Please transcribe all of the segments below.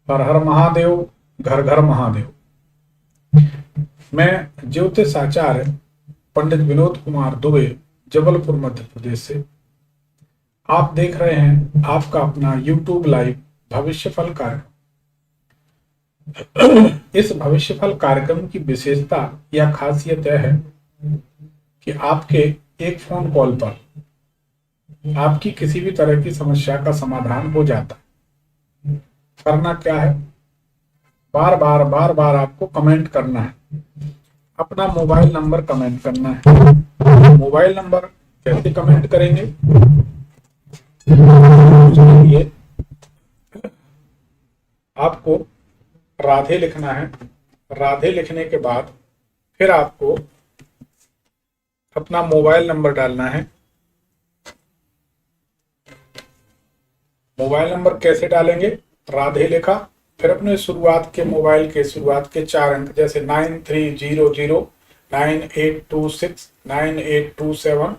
हर हर महादेव, घर घर महादेव। मैं ज्योतिष आचार्य पंडित विनोद कुमार दुबे, जबलपुर मध्य प्रदेश से। आप देख रहे हैं आपका अपना YouTube लाइव भविष्यफल कार्यक्रम। इस भविष्यफल कार्यक्रम की विशेषता या खासियत यह है कि आपके एक फोन कॉल पर आपकी किसी भी तरह की समस्या का समाधान हो जाता है। करना क्या है, बार बार आपको कमेंट करना है, अपना मोबाइल नंबर कमेंट करना है। मोबाइल नंबर कैसे कमेंट करेंगे, उसके लिए आपको राधे लिखना है। राधे लिखने के बाद फिर आपको अपना मोबाइल नंबर डालना है। मोबाइल नंबर कैसे डालेंगे, राधे लिखा, फिर अपने शुरुआत के मोबाइल के शुरुआत के 4 अंक जैसे 9300 9826 9827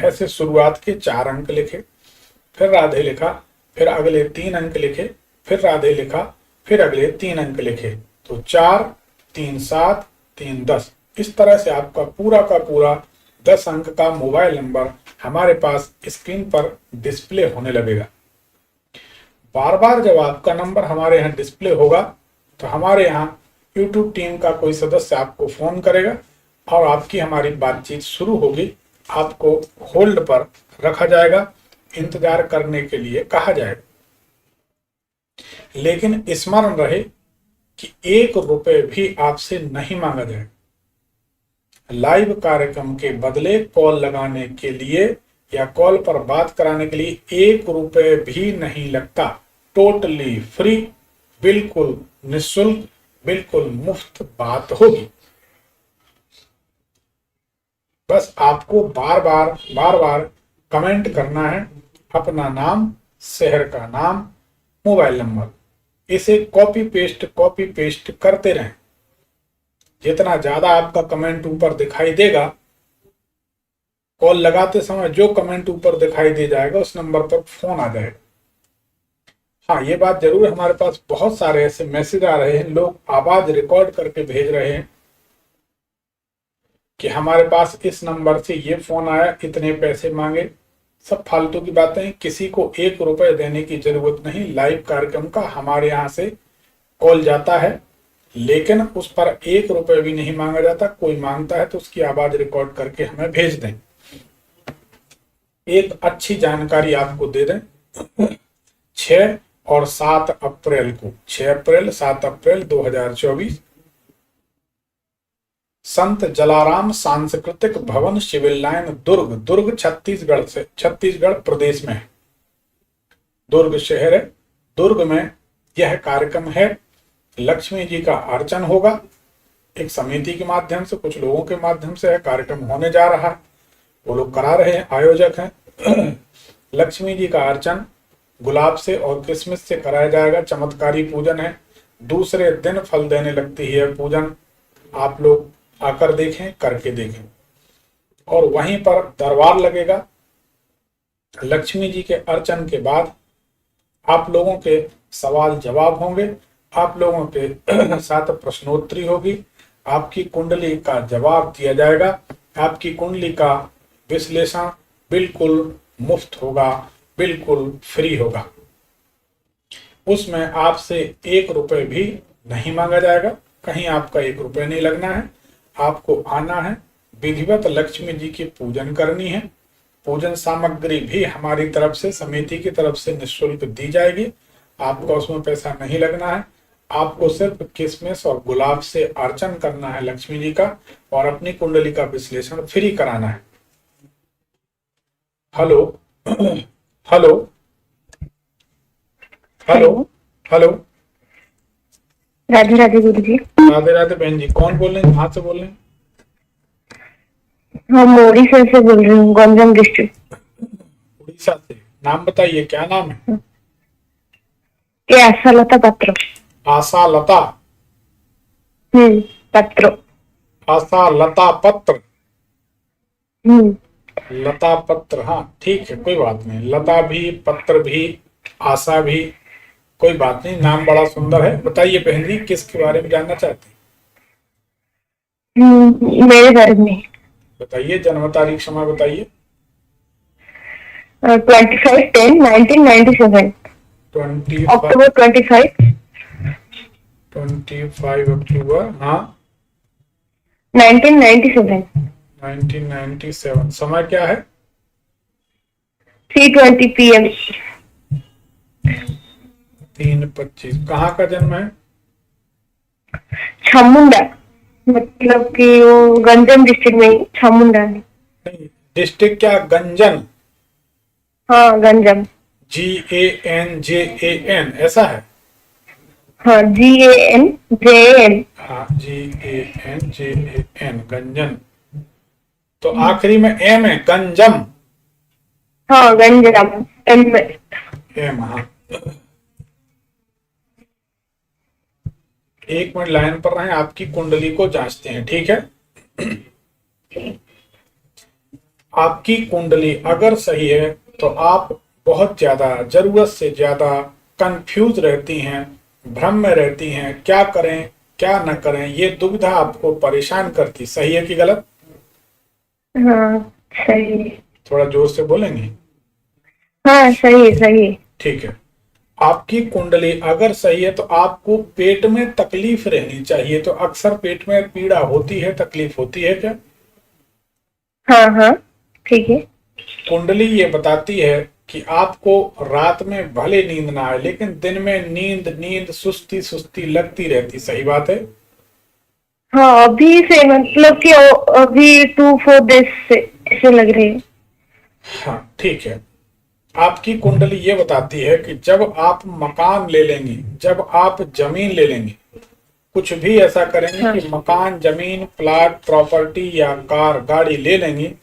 ऐसे शुरुआत के 4 अंक लिखे, फिर राधे लिखा, फिर अगले 3 अंक लिखे, फिर राधे लिखा, फिर अगले 3 अंक लिखे। तो 4 3 7 3 10 इस तरह से आपका पूरा का पूरा 10 अंक का मोबाइल नंबर हमारे पास स्क्रीन पर डिस्प्ले होने लगेगा। बार बार जब आपका नंबर हमारे यहाँ डिस्प्ले होगा तो हमारे यहाँ YouTube टीम का कोई सदस्य आपको फोन करेगा और आपकी हमारी बातचीत शुरू होगी। आपको होल्ड पर रखा जाएगा, इंतजार करने के लिए कहा जाएगा। लेकिन स्मरण रहे कि 1 रुपए भी आपसे नहीं मांगा जाएगा। लाइव कार्यक्रम के बदले कॉल लगाने के लिए या कॉल पर बात कराने के लिए 1 रुपए भी नहीं लगता। टोटली फ्री, बिल्कुल निःशुल्क, बिल्कुल मुफ्त बात होगी। बस आपको बार बार कमेंट करना है, अपना नाम, शहर का नाम, मोबाइल नंबर। इसे कॉपी पेस्ट करते रहें। जितना ज्यादा आपका कमेंट ऊपर दिखाई देगा, कॉल लगाते समय जो कमेंट ऊपर दिखाई दे जाएगा उस नंबर पर फोन आ जाएगा। हाँ, ये बात जरूर, हमारे पास बहुत सारे ऐसे मैसेज आ रहे हैं, लोग आवाज रिकॉर्ड करके भेज रहे हैं कि हमारे पास इस नंबर से ये फोन आया, इतने पैसे मांगे। सब फालतू की बातें हैं। किसी को 1 रुपए देने की जरूरत नहीं। लाइव कार्यक्रम का हमारे यहाँ से कॉल जाता है, लेकिन उस पर 1 रुपए भी नहीं मांगा जाता। कोई मांगता है तो उसकी आवाज रिकॉर्ड करके हमें भेज दें। एक अच्छी जानकारी आपको दे दें, 6 और 7 अप्रैल को, 6 अप्रैल 7 अप्रैल 2024 संत जलाराम सांस्कृतिक भवन सिविल लाइन दुर्ग छत्तीसगढ़ प्रदेश में है। दुर्ग शहर है। दुर्ग में यह कार्यक्रम है। लक्ष्मी जी का अर्चन होगा। एक समिति के माध्यम से, कुछ लोगों के माध्यम से यह कार्यक्रम होने जा रहा है। वो लोग करा रहे हैं, आयोजक हैं। लक्ष्मी जी का अर्चन गुलाब से और किशमिश से कराया जाएगा। चमत्कारी पूजन है। दूसरे दिन फल देने लगती है पूजन। आप लोग आकर देखें, करके देखें। और वहीं पर दरबार लगेगा। लक्ष्मी जी के अर्चन के बाद आप लोगों के सवाल जवाब होंगे। आप लोगों के साथ प्रश्नोत्तरी होगी। आपकी कुंडली का जवाब दिया जाएगा। आपकी कुंडली का विश्लेषण बिल्कुल मुफ्त होगा, बिल्कुल फ्री होगा। उसमें आपसे 1 रुपए भी नहीं मांगा जाएगा। कहीं आपका 1 रुपए नहीं लगना है। आपको आना है, विधिवत लक्ष्मी जी की पूजन करनी है। पूजन सामग्री भी हमारी तरफ से, समिति की तरफ से निःशुल्क दी जाएगी। आपका उसमें पैसा नहीं लगना है। आपको सिर्फ किशमिश और गुलाब से अर्चन करना है लक्ष्मी जी का, और अपनी कुंडली का विश्लेषण फ्री कराना है। Hello hello hello hello. Radhe Radhe गुरु जी। राधे राधे बहन जी। कौन बोल रहे हैं, कहाँ से बोल रहे हैं? हम उड़ीसा से बोल रहे हूँ, गंजम डिस्ट्रिक्ट। उड़ीसा से। नाम बताइए, क्या नाम है? ये आशालता पत्र। आशा लता। पत्र। आशा लता पत्र। हम्म। लता पत्र, हाँ ठीक है, कोई बात नहीं। लता भी, पत्र भी, आशा भी, कोई बात नहीं, नाम बड़ा सुंदर है। बताइए बहन जी, किसके बारे में जानना चाहते हैं? मेरे बारे में। बताइए, जन्म तारीख समय बताइए। 25/10/1997। 25 अक्टूबर 25, 25 अक्टूबर, हाँ, 1997। 1997। समय क्या है? 3:20 PM। 3:25। कहाँ का जन्म है? छमुंडा, मतलब कि वो गंजम डिस्ट्रिक्ट में छमुंडा है। नहीं, डिस्ट्रिक्ट क्या, गंजन? हाँ, गंजम। GANJAN ऐसा है? हाँ, GANJAN। हाँ, GANJAN, गंजन। तो आखिरी में एम है, गंजम। हाँ, गंजम एम में। एम, हाँ। एक मिनट लाइन पर रहें, आपकी कुंडली को जांचते हैं, ठीक है? आपकी कुंडली अगर सही है तो आप बहुत ज्यादा, जरूरत से ज्यादा कंफ्यूज रहती हैं, भ्रम में रहती हैं, क्या करें क्या न करें, ये दुविधा आपको परेशान करती। सही है कि गलत? हाँ, सही है। थोड़ा जोर से बोलेंगे? हाँ, सही है, सही है। ठीक है। आपकी कुंडली अगर सही है तो आपको पेट में तकलीफ रहनी चाहिए। तो अक्सर पेट में पीड़ा होती है, तकलीफ होती है क्या? हाँ हाँ, ठीक है। कुंडली ये बताती है कि आपको रात में भले नींद ना आए, लेकिन दिन में नींद नींद सुस्ती सुस्ती लगती रहती। सही बात है? हाँ, अभी से मतलब कि अभी 2-4 डेज से ऐसे लग रही है। हाँ, ठीक है। आपकी कुंडली ये बताती है कि जब आप मकान ले लेंगे, जब आप जमीन ले लेंगे, कुछ भी ऐसा करेंगे हाँ कि मकान, जमीन, प्लाट, प्रॉपर्टी या कार, गाड़ी ले लेंगी,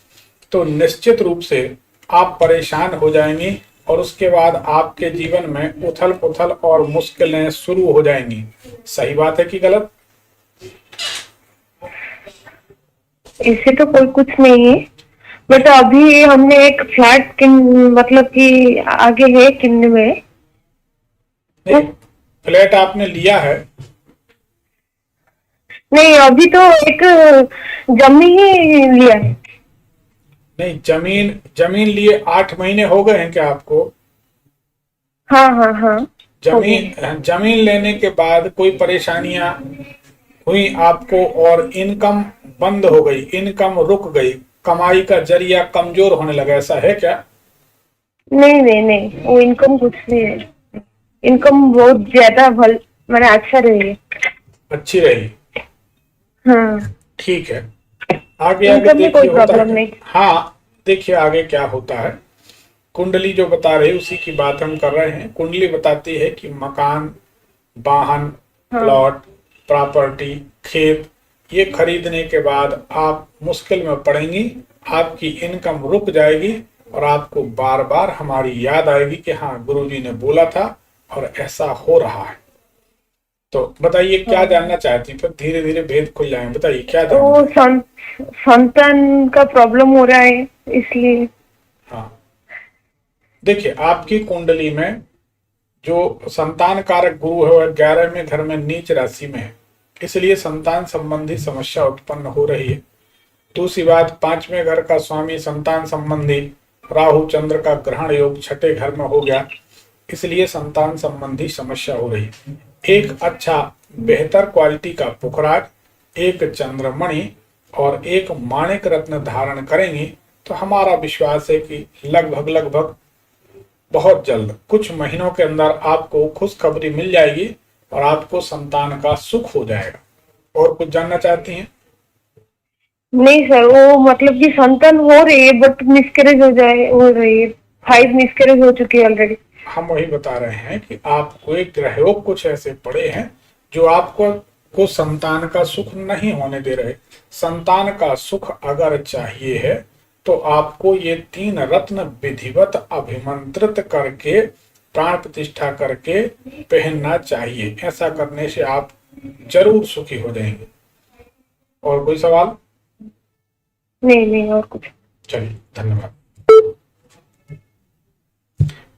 तो निश्चित रूप से आप परेशान हो जाएंगी और उसके बाद आपके जीवन में उथल पुथल और मुश्किलें शुरू हो जाएंगी। सही बात है कि गलत? इससे तो कोई कुछ नहीं है। बट अभी हमने एक फ्लैट किन मतलब कि आगे है किन्ने में। नहीं, फ्लैट आपने लिया है? नहीं, अभी तो एक जमीन ही लिया है। नहीं, जमीन जमीन लिए 8 महीने हो गए हैं क्या आपको? हाँ हाँ हाँ, हो गया। जमीन जमीन लेने के बाद कोई परेशानियां हुई आपको और इनकम बंद हो गई, इनकम रुक गई, कमाई का जरिया कमजोर होने लगा, ऐसा है क्या? नहीं नहीं नहीं, वो इनकम कुछ नहीं है। इनकम बहुत ज्यादा भल मैंने अच्छा रही है। अच्छी रही? हाँ, ठीक है। आगे आगे इनकम में कोई देखिए होता है प्रॉब्लम क्या। नहीं। हाँ, देखिए आगे क्या होता है। कुंडली जो बता रही है उसी की बात हम कर रहे हैं। कुंडली बताती है कि मकान, वाहन, हाँ प्लॉट, प्रॉपर्टी, खेत, ये खरीदने के बाद आप मुश्किल में पड़ेंगी, आपकी इनकम रुक जाएगी और आपको बार बार हमारी याद आएगी कि हाँ, गुरुजी ने बोला था और ऐसा हो रहा है। तो बताइए क्या हाँ। जानना चाहती हैं? फिर धीरे धीरे भेद खुल जाएंगे। बताइए क्या जानना तो चाहती संतान का प्रॉब्लम हो रहा है इसलिए। हैं? हाँ, देखिए आपकी कुंडली में जो संतान कारक गुरु है वह 11वें घर में नीच राशि में है, इसलिए संतान संबंधी समस्या उत्पन्न हो रही है। दूसरी बात, 5वें घर का स्वामी संतान संबंधी राहु चंद्र का ग्रहण योग 6ठे घर में हो गया, इसलिए संतान संबंधी समस्या हो रही है। एक अच्छा बेहतर क्वालिटी का पुखराज, एक चंद्रमणि और एक माणिक रत्न धारण करेंगी तो हमारा विश्वास है कि लगभग लगभग बहुत जल्द, कुछ महीनों के अंदर आपको खुशखबरी मिल जाएगी और आपको संतान का सुख हो जाएगा। और कुछ जानना चाहती हैं? नहीं सर, वो मतलब कि संतान हो रही है बट मिसकैरेज हो रही है। 5 मिसकैरेज हो चुकी है ऑलरेडी। हम वही बता रहे हैं कि आपको एक ग्रहयोग कुछ ऐसे पड़े हैं जो आपको संतान का सुख नहीं होने दे रहे। संतान का सुख अगर चाहिए है तो आपको ये 3 रत्न विधिवत अभिमंत्रित करके, प्राण प्रतिष्ठा करके पहनना चाहिए। ऐसा करने से आप जरूर सुखी हो जाएंगे। और कोई सवाल? नहीं नहीं, और कुछ। चलिए, धन्यवाद।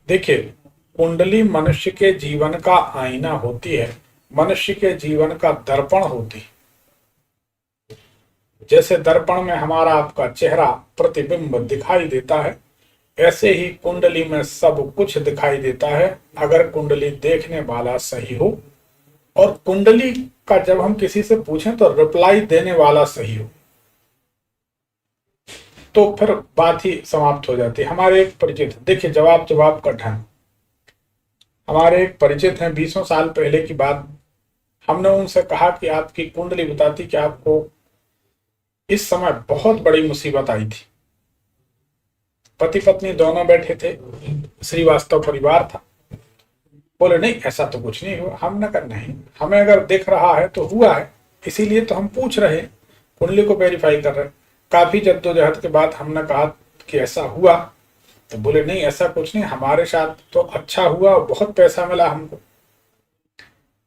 देखिए, कुंडली मनुष्य के जीवन का आईना होती है, मनुष्य के जीवन का दर्पण होती है। जैसे दर्पण में हमारा आपका चेहरा प्रतिबिंब दिखाई देता है, ऐसे ही कुंडली में सब कुछ दिखाई देता है, अगर कुंडली देखने वाला सही हो और कुंडली का जब हम किसी से पूछें तो रिप्लाई देने वाला सही हो, तो फिर बात ही समाप्त हो जाती है। हमारे एक परिचित, देखिए जवाब का ढंग, हमारे एक परिचित हैं, 20 साल पहले की बात। हमने उनसे कहा कि आपकी कुंडली बताती कि आपको इस समय बहुत बड़ी मुसीबत आई थी। पति पत्नी दोनों बैठे थे, श्रीवास्तव परिवार था। बोले नहीं ऐसा तो कुछ नहीं हुआ। हमने कहा नहीं, हमें अगर दिख रहा है तो हुआ है, इसीलिए तो हम पूछ रहे हैं, कुंडली को वेरीफाई कर रहे हैं। काफी जद्दोजहद के बाद हमने कहा कि ऐसा हुआ, तो बोले नहीं ऐसा कुछ नहीं, हमारे साथ तो अच्छा हुआ, बहुत पैसा मिला हमको।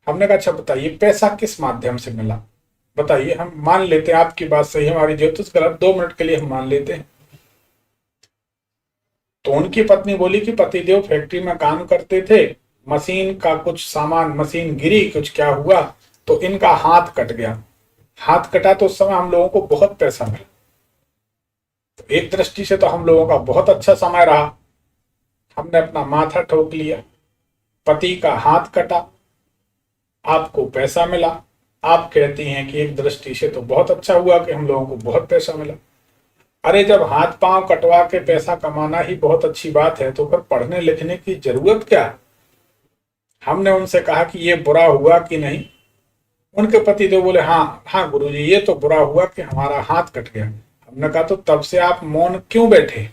हमने कहा अच्छा बताइए पैसा किस माध्यम से मिला, बताइए, हम मान लेते हैं आपकी बात सही, हमारी ज्योतिष गलत, 2 मिनट के लिए हम मान लेते हैं। तो उनकी पत्नी बोली कि पतिदेव फैक्ट्री में काम करते थे, मशीन का कुछ सामान, मशीन गिरी, कुछ क्या हुआ तो इनका हाथ कट गया। हाथ कटा तो उस समय हम लोगों को बहुत पैसा मिला। तो एक दृष्टि से तो हम लोगों का बहुत अच्छा समय रहा, हमने अपना माथा ठोक लिया। पति का हाथ कटा, आपको पैसा मिला, आप कहती हैं कि एक दृष्टि से तो बहुत अच्छा हुआ कि हम लोगों को बहुत पैसा मिला। अरे जब हाथ पांव कटवा के पैसा कमाना ही बहुत अच्छी बात है, तो फिर पढ़ने लिखने की जरूरत क्या है? हमने उनसे कहा कि ये बुरा हुआ कि नहीं। उनके पति तो बोले हाँ हाँ गुरुजी ये तो बुरा हुआ कि हमारा हाथ कट गया। हमने कहा तो तब से आप मौन क्यों बैठे?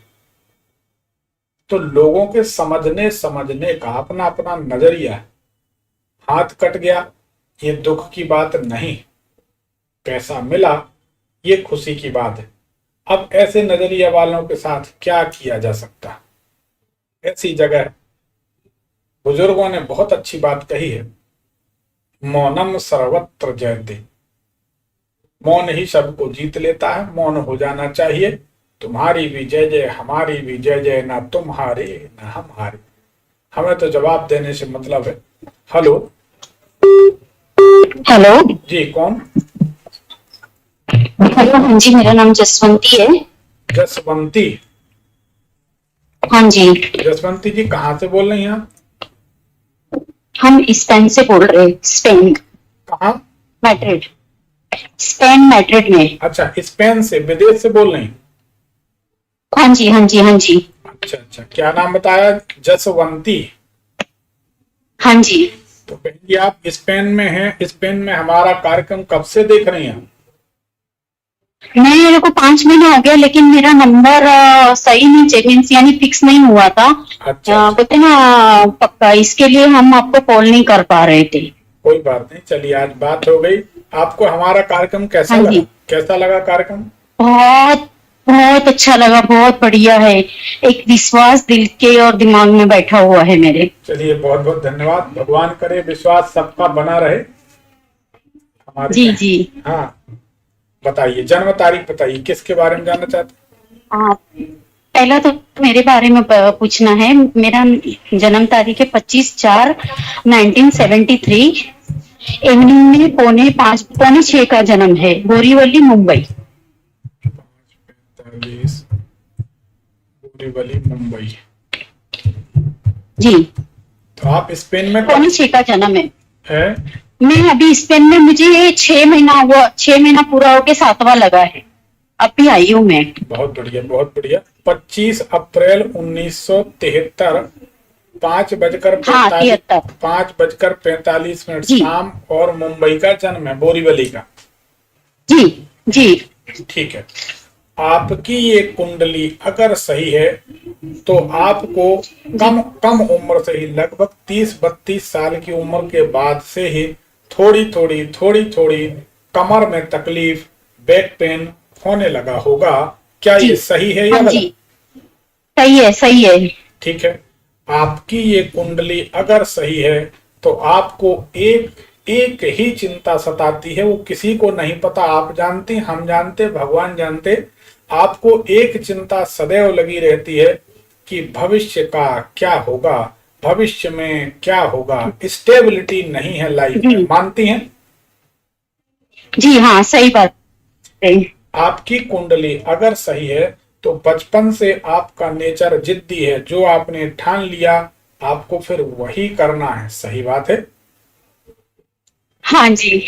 तो लोगों के समझने का अपना अपना नजरिया है। हाथ कट गया ये दुख की बात नहीं, पैसा मिला ये खुशी की बात है। अब ऐसे नजरिया वालों के साथ क्या किया जा सकता? ऐसी जगह बुजुर्गों ने बहुत अच्छी बात कही है, मौनम सर्वत्र जयते। मौन ही सबको जीत लेता है, मौन हो जाना चाहिए। तुम्हारी भी जय जय, हमारी भी जय जय, ना तुम्हारे ना हमारे। हमें तो जवाब देने से मतलब है। हेलो हेलो जी, कौन? हेलो, हाँ जी, मेरा नाम जसवंती है। जसवंती? हाँ जी, जसवंती जी कहाँ से बोल रही हैं आप? हम स्पेन से बोल रहे हैं। स्पेन, कहाँ? मैड्रिड। स्पेन मैड्रिड में। अच्छा, स्पेन से, विदेश से बोल रही हैं? हाँ जी, हाँ जी, हाँ जी। अच्छा अच्छा, क्या नाम बताया? जसवंती? हाँ जी, तो बहन जी आप स्पेन में हैं, स्पेन में हमारा कार्यक्रम कब से देख रही हैं? मेरे को 5 महीने हो गया, लेकिन मेरा नंबर सही नहीं चेंज यानी फिक्स नहीं हुआ था। अच्छा, बोलते ना पक्का, इसके लिए हम आपको कॉल नहीं कर पा रहे थे। कोई बात नहीं, चलिए आज बात हो गई। आपको हमारा कार्यक्रम कैसा हाँ लगा? जी। कैसा लगा कार्यक्रम? बहुत बहुत अच्छा लगा, बहुत बढ़िया है। एक विश्वास दिल के और दिमाग में बैठा हुआ है मेरे। चलिए बहुत बहुत धन्यवाद। भगवान करे विश्वास सबका बना रहे हमारे। जी जी। हाँ बताइए, जन्म तारीख बताइए, किसके बारे में जानना चाहते हैं? पहला तो मेरे बारे में पूछना है। मेरा जन्म तारीख है 25/4/1973। इवनिंग में 5:45 का जन्म है, बोरीवली मुंबई। 45 बोरीवली मुंबई। जी। तो आप स्पेन में 5:45 का जन्म है? मैं अभी स्पेन में, मुझे 6 महीना हुआ, 6 महीना पूरा होके 7वां लगा है, अभी आई हूँ मैं। बहुत बढ़िया बहुत बढ़िया। 25 अप्रैल 1973, 5:45 शाम, और मुंबई का जन्म है, बोरीवली का। जी जी। ठीक है। आपकी ये कुंडली अगर सही है तो आपको कम उम्र से ही, लगभग 30-32 साल की उम्र के बाद से ही थोड़ी थोड़ी कमर में तकलीफ, बैक पेन होने लगा होगा। क्या ये सही है या गलत? सही है, सही है। ठीक है। आपकी ये कुंडली अगर सही है तो आपको एक ही चिंता सताती है, वो किसी को नहीं पता। आप जानते, हम जानते, भगवान जानते। आपको एक चिंता सदैव लगी रहती है कि भविष्य का क्या होगा, भविष्य में क्या होगा, स्टेबिलिटी नहीं है लाइफ में, जी मानती हैं? जी हाँ, सही बात है। आपकी कुंडली अगर सही है तो बचपन से आपका नेचर जिद्दी है, जो आपने ठान लिया आपको फिर वही करना है। सही बात है। हाँ जी,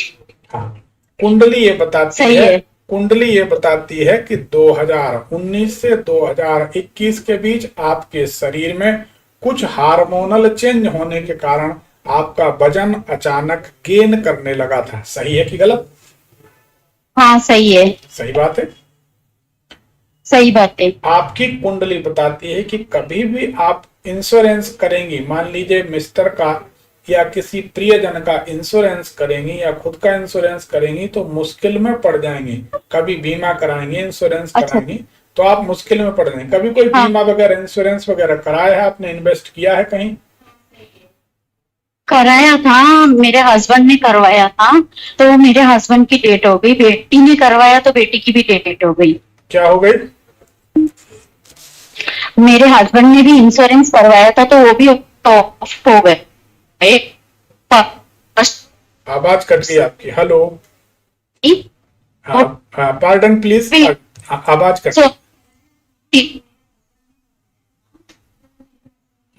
हाँ, कुंडली ये बताती सही है, है। कुंडली ये बताती है कि 2019 से 2021 के बीच आपके शरीर में कुछ हार्मोनल चेंज होने के कारण आपका वजन अचानक गेन करने लगा था। सही है कि गलत? हाँ, सही है, सही बात है। सही बात है। आपकी कुंडली बताती है कि कभी भी आप इंश्योरेंस करेंगी, मान लीजिए मिस्टर का या किसी प्रियजन का इंश्योरेंस करेंगी या खुद का इंश्योरेंस करेंगी तो मुश्किल में पड़ जाएंगी। कभी बीमा कराएंगी, इंश्योरेंस अच्छा। कराएंगी तो आप मुश्किल में पड़ जाएंगे। कभी कोई हाँ, बीमा वगैरह इंश्योरेंस वगैरह कराया है आपने, इन्वेस्ट किया है कहीं? कराया था, मेरे हस्बैंड ने करवाया था, तो मेरे हस्बैंड की डेट हो गई। बेटी ने करवाया तो बेटी की भी डेट हो गई। क्या हो गई? मेरे हस्बैंड ने भी इंश्योरेंस करवाया था तो वो भी ऑफ हो गए। फर्स्ट आवाज कट गई आपकी। हेलो। भी- हाँ हाँ, पार्डन प्लीज, आवाज कट सो गई।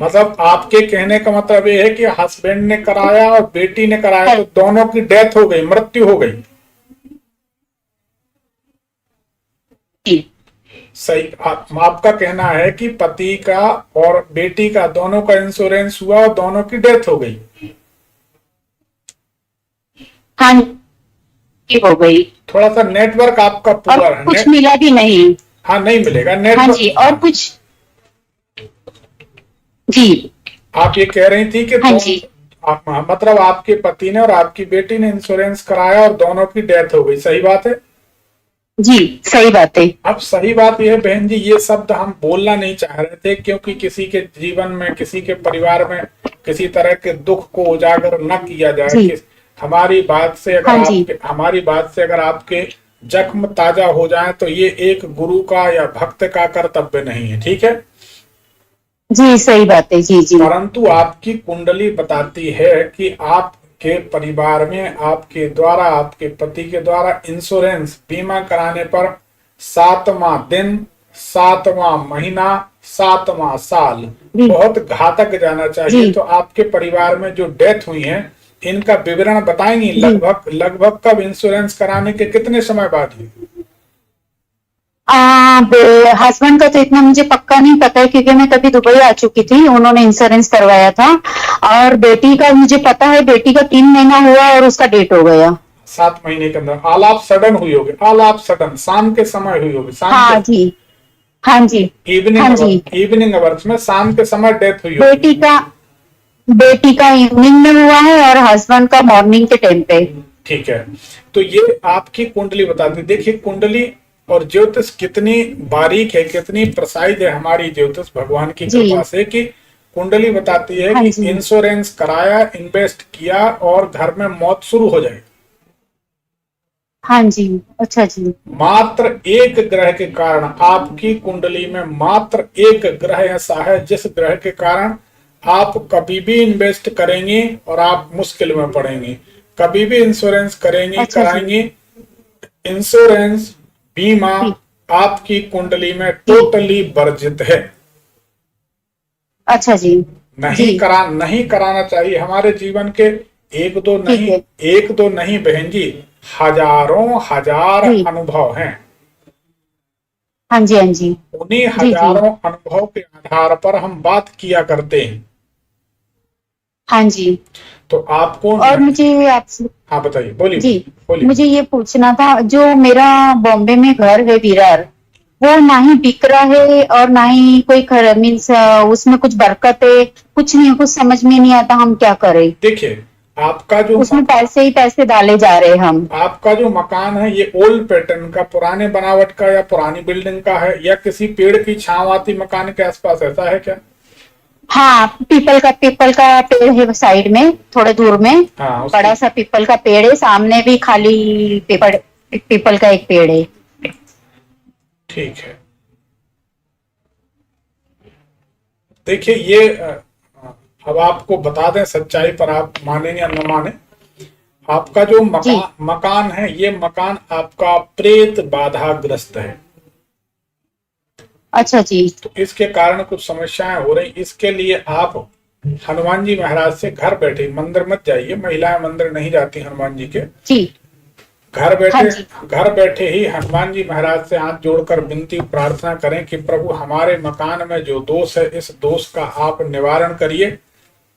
मतलब आपके कहने का मतलब ये है कि हस्बैंड ने कराया और बेटी ने कराया तो दोनों की डेथ हो गई, मृत्यु हो गई। सही। आपका कहना है कि पति का और बेटी का दोनों का इंश्योरेंस हुआ और दोनों की डेथ हो गई। हाँ जी, हो गई। थोड़ा सा नेटवर्क आपका और पुअर है। कुछ मिला भी नहीं। हाँ, नहीं मिलेगा हाँ नेटवर्क। जी, और कुछ। जी। आप ये कह रही थी कि हाँ जी, मतलब आपके पति ने और आपकी बेटी ने इंश्योरेंस कराया और दोनों की डेथ हो गई। सही बात है। जी, सही बात है। अब सही बात यह है बहन जी, ये शब्द हम बोलना नहीं चाह रहे थे क्योंकि किसी के जीवन में, किसी के परिवार में किसी तरह के दुख को उजागर न किया जाए। जी। कि हमारी बात से अगर हाँ जी, आपके जख्म ताजा हो जाए तो ये एक गुरु का या भक्त का कर्तव्य नहीं है। ठीक है। जी, सही बात है। जी जी। परंतु आपकी कुंडली बताती है कि आपके परिवार में आपके द्वारा, आपके पति के द्वारा इंश्योरेंस बीमा कराने पर 7वां दिन, 7वां महीना, 7वां साल जी बहुत घातक जाना चाहिए। जी तो आपके परिवार में जो डेथ हुई है इनका विवरण बताएंगी, जी। लगभग लगभग कब, इंश्योरेंस कराने के कितने समय बाद हुई? हस्बैंड का तो इतना मुझे पक्का नहीं पता है क्योंकि मैं कभी दुबई आ चुकी थी, उन्होंने इंश्योरेंस करवाया था। और बेटी का मुझे पता है, बेटी का 3 महीना हुआ और उसका डेट हो गया। 7 महीने के अंदर ऑल ऑफ सडन हुई होगी, ऑल ऑफ सडन शाम के समय हुई होगी, शाम हाँ के जी, हाँ जी, हाँ जी। इवनिंग अवर्स में, शाम के समय डेथ हुई होगी। बेटी का इवनिंग में हुआ है और हस्बैंड का मॉर्निंग के टाइम पे। ठीक है। तो ये आपकी कुंडली बताती है। देखिए कुंडली और ज्योतिष कितनी बारीक है, कितनी प्रिसाइज है हमारी ज्योतिष भगवान की जी। कृपा से, कि कुंडली बताती है हाँ कि जी, इंश्योरेंस कराया, इन्वेस्ट किया और घर में मौत शुरू हो जाए। हाँ जी। अच्छा जी। मात्र एक ग्रह के कारण, आपकी कुंडली में मात्र एक ग्रह ऐसा है जिस ग्रह के कारण आप कभी भी इन्वेस्ट करेंगे और आप मुश्किल में पड़ेंगे। कभी भी इंश्योरेंस करेंगी, अच्छा जी। कराएंगी, इंश्योरेंस, बीमा जी आपकी कुंडली में जी। टोटली वर्जित है। अच्छा जी। जी, नहीं कराना चाहिए। हमारे जीवन के ठीक है। एक दो नहीं बहन जी, हजारों हजार जी। अनुभव हैं। हाँ जी, हाँ जी। उन्हीं जी जी। हजारों अनुभव के आधार पर हम बात किया करते हैं। हाँ जी। तो आपको और मुझे आपसे। हाँ बताइए, बोलिए जी, बोलिए। मुझे ये पूछना था, जो मेरा बॉम्बे में घर है विरार, वो ना ही बिक रहा है और ना ही कोई मीन्स उसमें कुछ बरकत है, कुछ नहीं, कुछ समझ में नहीं आता हम क्या करें। देखिए आपका जो उसमें पैसे ही पैसे डाले जा रहे हैं हम। आपका जो मकान है ये ओल्ड पैटर्न का, पुराने बनावट का या पुरानी बिल्डिंग का है या किसी पेड़ की छांव आती मकान के आसपास, ऐसा है क्या? हाँ, पीपल का पेड़ है साइड में, थोड़े दूर में। हाँ बड़ा उसकी सा पीपल का पेड़ है, सामने भी खाली पीपल का एक पेड़ है। ठीक है। देखिए ये अब आपको बता दें सच्चाई, पर आप माने या न माने, आपका जो मकान है, ये मकान आपका प्रेत बाधाग्रस्त है। अच्छा जी। तो इसके कारण कुछ समस्याएं हो रही। इसके लिए आप हनुमान जी महाराज से घर बैठे, मंदिर मत जाइए, महिलाएं मंदिर नहीं जाती हनुमान जी के, जी। घर बैठे ही हनुमान जी महाराज से हाथ जोड़कर विनती प्रार्थना करें कि प्रभु हमारे मकान में जो दोष है, इस दोष का आप निवारण करिए।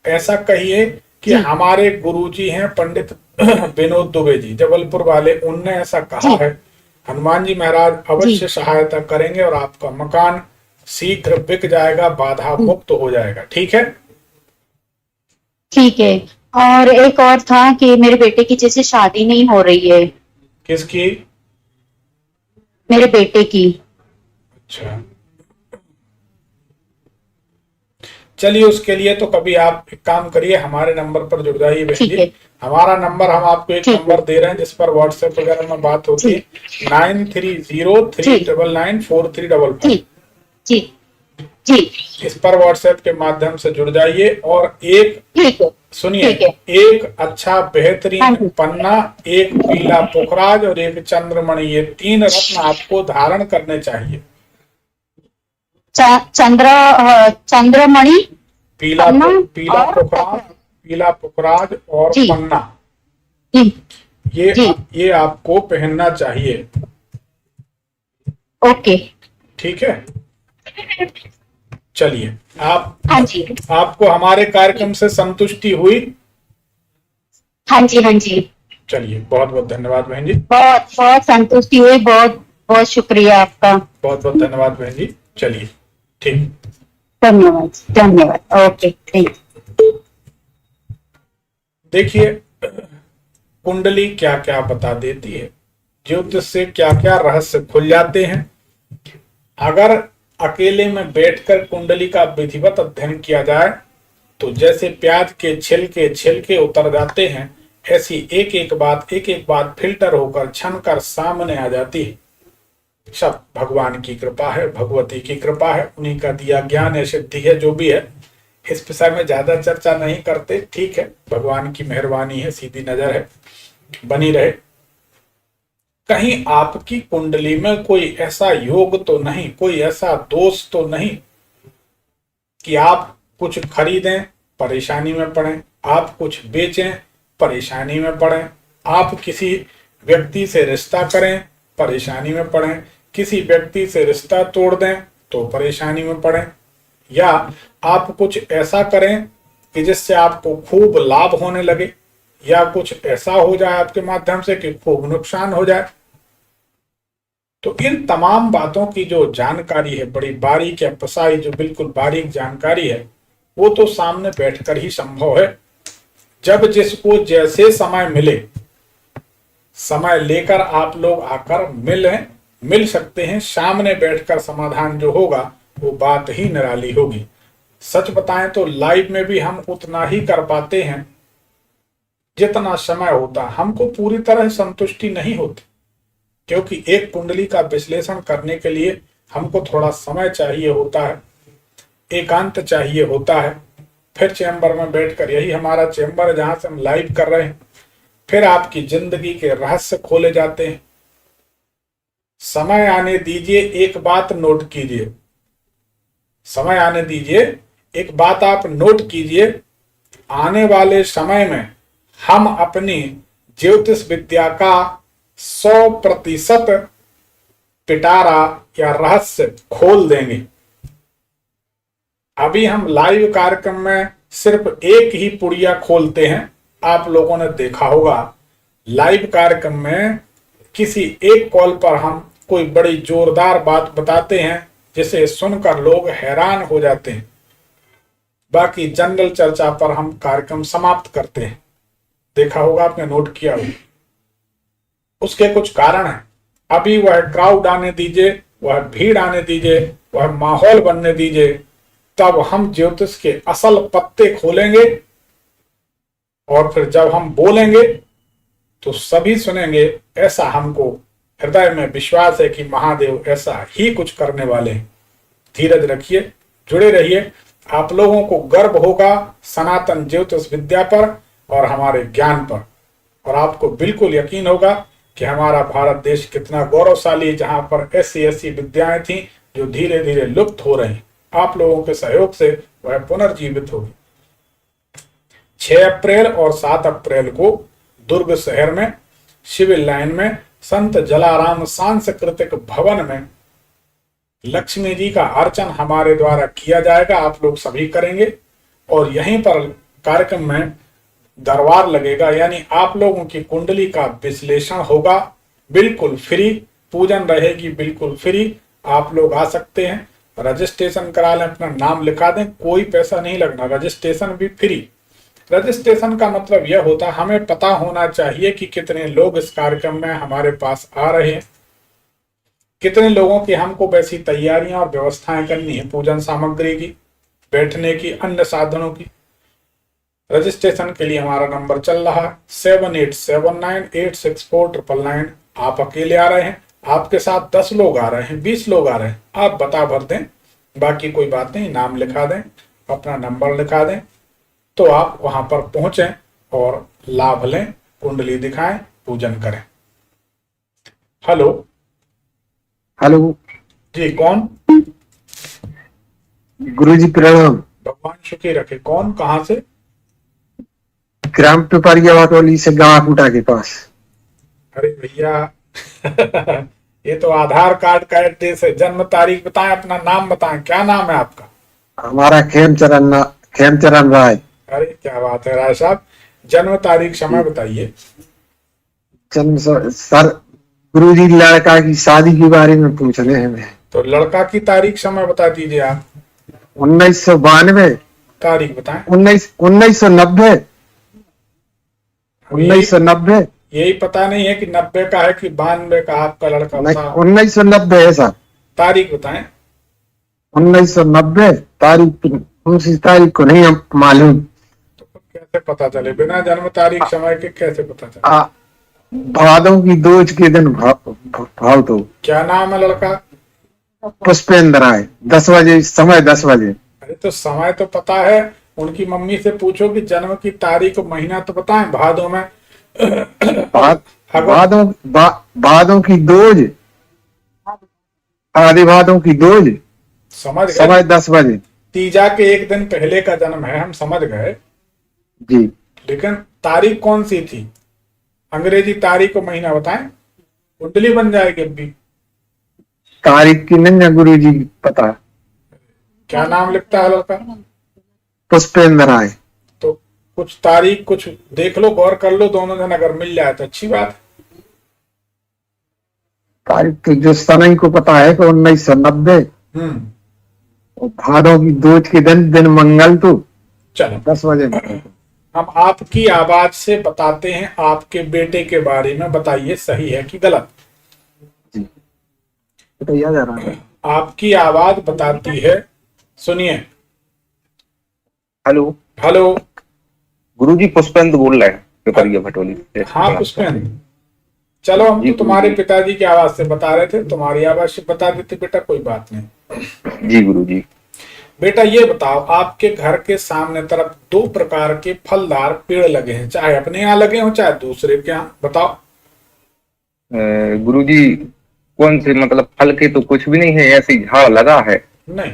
ऐसा कहिए कि हमारे गुरुजी हैं पंडित विनोद दुबे जी, जबलपुर वाले, उनने ऐसा कहा है। हनुमान जी महाराज अवश्य सहायता करेंगे और आपका मकान शीघ्र बिक जाएगा, बाधा मुक्त हो जाएगा। ठीक है? ठीक है। और एक और था कि मेरे बेटे की जैसे शादी नहीं हो रही है। किसकी? मेरे बेटे की। अच्छा, चलिए उसके लिए तो कभी आप एक काम करिए, हमारे नंबर पर जुड़ जाइए बहन जी। हमारा नंबर, हम आपको एक नंबर दे रहे हैं जिस पर व्हाट्सएप वगैरह में बात होती है, 9303994355। जी जी। इस पर व्हाट्सएप के माध्यम से जुड़ जाइए और एक सुनिए, एक अच्छा बेहतरीन पन्ना, एक पीला पुखराज और एक चंद्रमणि, ये 3 रत्न आपको धारण करने चाहिए। चंद्रमणि, पीला पुखराज और पन्ना, ये आपको पहनना चाहिए। ओके, ठीक है? चलिए, हाँ जी। आपको हमारे कार्यक्रम से संतुष्टि हुई? हाँ जी, हाँ जी। चलिए, बहुत बहुत धन्यवाद बहन जी। बहुत बहुत संतुष्टि हुई, बहुत बहुत शुक्रिया आपका। बहुत बहुत धन्यवाद बहन जी। चलिए, ठीक, धन्यवाद धन्यवाद। Okay, thank you. देखिए कुंडली क्या क्या बता देती है, ज्योतिष से क्या क्या रहस्य खुल जाते हैं। अगर अकेले में बैठकर कुंडली का विधिवत अध्ययन किया जाए तो जैसे प्याज के छिलके उतर जाते हैं, ऐसी एक एक बात फिल्टर होकर छन कर सामने आ जाती है। सब भगवान की कृपा है, भगवती की कृपा है, उन्हीं का दिया ज्ञान है, सिद्धि है, जो भी है। इस विषय में ज्यादा चर्चा नहीं करते, ठीक है? भगवान की मेहरबानी है, सीधी नजर है, बनी रहे। कहीं आपकी कुंडली में कोई ऐसा योग तो नहीं, कोई ऐसा दोष तो नहीं कि आप कुछ खरीदें परेशानी में पड़ें, आप कुछ बेचें परेशानी में पड़ें, आप किसी व्यक्ति से रिश्ता करें परेशानी में पड़ें, किसी व्यक्ति से रिश्ता तोड़ दें तो परेशानी में पड़ें, या आप कुछ ऐसा करें कि जिससे आपको खूब लाभ होने लगे, या कुछ ऐसा हो जाए आपके माध्यम से कि खूब नुकसान हो जाए। तो इन तमाम बातों की जो जानकारी है, बड़ी बारीक या पसाई जो बिल्कुल बारीक जानकारी है, वो तो सामने बैठकर ही संभव है। जब जिसको जैसे समय मिले, समय लेकर आप लोग आकर मिल सकते हैं। सामने बैठकर समाधान जो होगा वो बात ही निराली होगी। सच बताएं तो लाइव में भी हम उतना ही कर पाते हैं जितना समय होता। हमको पूरी तरह संतुष्टि नहीं होती, क्योंकि एक कुंडली का विश्लेषण करने के लिए हमको थोड़ा समय चाहिए होता है, एकांत चाहिए होता है। फिर चैम्बर में बैठकर, यही हमारा चैम्बर है जहां से हम लाइव कर रहे हैं, फिर आपकी जिंदगी के रहस्य खोले जाते हैं। समय आने दीजिए, एक बात नोट कीजिए, समय आने दीजिए, एक बात आप नोट कीजिए। आने वाले समय में हम अपनी ज्योतिष विद्या का 100% पिटारा या रहस्य खोल देंगे। अभी हम लाइव कार्यक्रम में सिर्फ एक ही पुड़िया खोलते हैं। आप लोगों ने देखा होगा, लाइव कार्यक्रम में किसी एक कॉल पर हम कोई बड़ी जोरदार बात बताते हैं जिसे सुनकर लोग हैरान हो जाते हैं। बाकी जनरल चर्चा पर हम कार्यक्रम समाप्त करते हैं। देखा होगा आपने, नोट किया होगा। उसके कुछ कारण हैं। अभी वह क्राउड आने दीजिए, वह भीड़ आने दीजिए, वह माहौल बनने दीजिए, तब हम ज्योतिष के असल पत्ते खोलेंगे। और फिर जब हम बोलेंगे तो सभी सुनेंगे। ऐसा हमको हृदय में विश्वास है कि महादेव ऐसा ही कुछ करने वाले हैं। धीरज रखिए, जुड़े रहिए। आप लोगों को गर्व होगा सनातन ज्योतिष विद्या पर और हमारे ज्ञान पर, और आपको बिल्कुल यकीन होगा कि हमारा भारत देश कितना गौरवशाली है, जहां पर ऐसी ऐसी विद्याएं थी जो धीरे धीरे लुप्त हो रही। आप लोगों के सहयोग से वह पुनर्जीवित होगी। 6 अप्रैल और 7 अप्रैल को दुर्ग शहर में सिविल लाइन में संत जलाराम सांस्कृतिक भवन में लक्ष्मी जी का अर्चन हमारे द्वारा किया जाएगा। आप लोग सभी करेंगे और यहीं पर कार्यक्रम में दरबार लगेगा, यानी आप लोगों की कुंडली का विश्लेषण होगा, बिल्कुल फ्री। पूजन रहेगी बिल्कुल फ्री। आप लोग आ सकते हैं, रजिस्ट्रेशन करा लें, अपना नाम लिखा दें, कोई पैसा नहीं लगना, रजिस्ट्रेशन भी फ्री। रजिस्ट्रेशन का मतलब यह होता है हमें पता होना चाहिए कि कितने लोग इस कार्यक्रम में हमारे पास आ रहे हैं, कितने लोगों की हमको वैसी तैयारियां और व्यवस्थाएं करनी है, पूजन सामग्री की, बैठने की, अन्य साधनों की। रजिस्ट्रेशन के लिए हमारा नंबर चल रहा है 7879864999। आप अकेले आ रहे हैं, आपके साथ 10 लोग आ रहे हैं, 20 लोग आ रहे हैं, आप बता भर दें, बाकी कोई बात नहीं, नाम लिखा दें, अपना नंबर लिखा दें, तो आप वहां पर पहुंचें और लाभ लें, कुंडली दिखाएं, पूजन करें। हेलो हेलो जी, कौन? गुरुजी प्रणाम। भगवान सुखी रखे। कौन, कहां से? ग्राम पिपरिया वाटोली से गावाकुटा के पास। अरे भैया ये तो आधार कार्ड का एड्रेस है। जन्म तारीख बताएं, अपना नाम बताएं, क्या नाम है आपका? हमारा खेमचरण राय। अरे क्या बात है राय साहब, जन्म तारीख समय बताइए। जन्म सर गुरुजी लड़का की शादी के बारे में पूछ रहे हैं। तो लड़का की तारीख समय बता दीजिए आप। 1992। तारीख बताएं। 1990। 1990। यही पता नहीं है कि 90 का है कि 92 का आपका लड़का? बताओ। 1990 है सर। तारीख बताएं। 1990 तारीख, उसी तारीख को नहीं हम मालूम। तो कैसे पता चले? बिना जन्म तारीख समय के कैसे पता चले? भादों की दूज के दिन भाव तो। क्या नाम है लड़का? पुष्पेंद्र राय। 10 बजे समय, 10 बजे। अरे तो समय तो पता है, उनकी मम्मी से पूछो कि जन्म की तारीख महीना तो बताएं। भादों में भादों की दूज, आदि भादों की दूज, समझ गए? समय 10 बजे। तीजा के एक दिन पहले का जन्म है, हम समझ गए जी। लेकिन तारीख कौन सी थी? अंग्रेजी तारीख और महीना बताएं, कुंडली बन जाएगी। अभी तारीख की नहीं गुरु जी पता। क्या नाम लिखता है लड़का? पुष्पेंद्र राय। तो कुछ तारीख कुछ देख लो, गौर कर लो, दोनों जन अगर मिल जाए तो अच्छी बात। तारीख तो जो समय को पता है कि 1990। भादों की दूज के दिन मंगल तो। चलो 10 बजे। हम आपकी आवाज से बताते हैं आपके बेटे के बारे में, बताइए सही है कि गलत? जी बताइए जा रहा है। आपकी आवाज बताती है, सुनिए। हेलो हेलो गुरुजी, पुष्पेंद्र बोल रहे हैं पिपरिया भटोली से। हाँ पुष्पेंद्र, चलो हम तो तुम्हारे पिताजी की आवाज से बता रहे थे, तुम्हारी आवाज से बता देते बेटा, कोई बात नहीं। जी गुरुजी। बेटा ये बताओ, आपके घर के सामने तरफ 2 प्रकार के फलदार पेड़ लगे हैं, चाहे अपने यहाँ लगे हो चाहे दूसरे के यहाँ, बताओ। गुरुजी कौन से, मतलब फल के तो कुछ भी नहीं है, ऐसे ही झाड़ लगा है। नहीं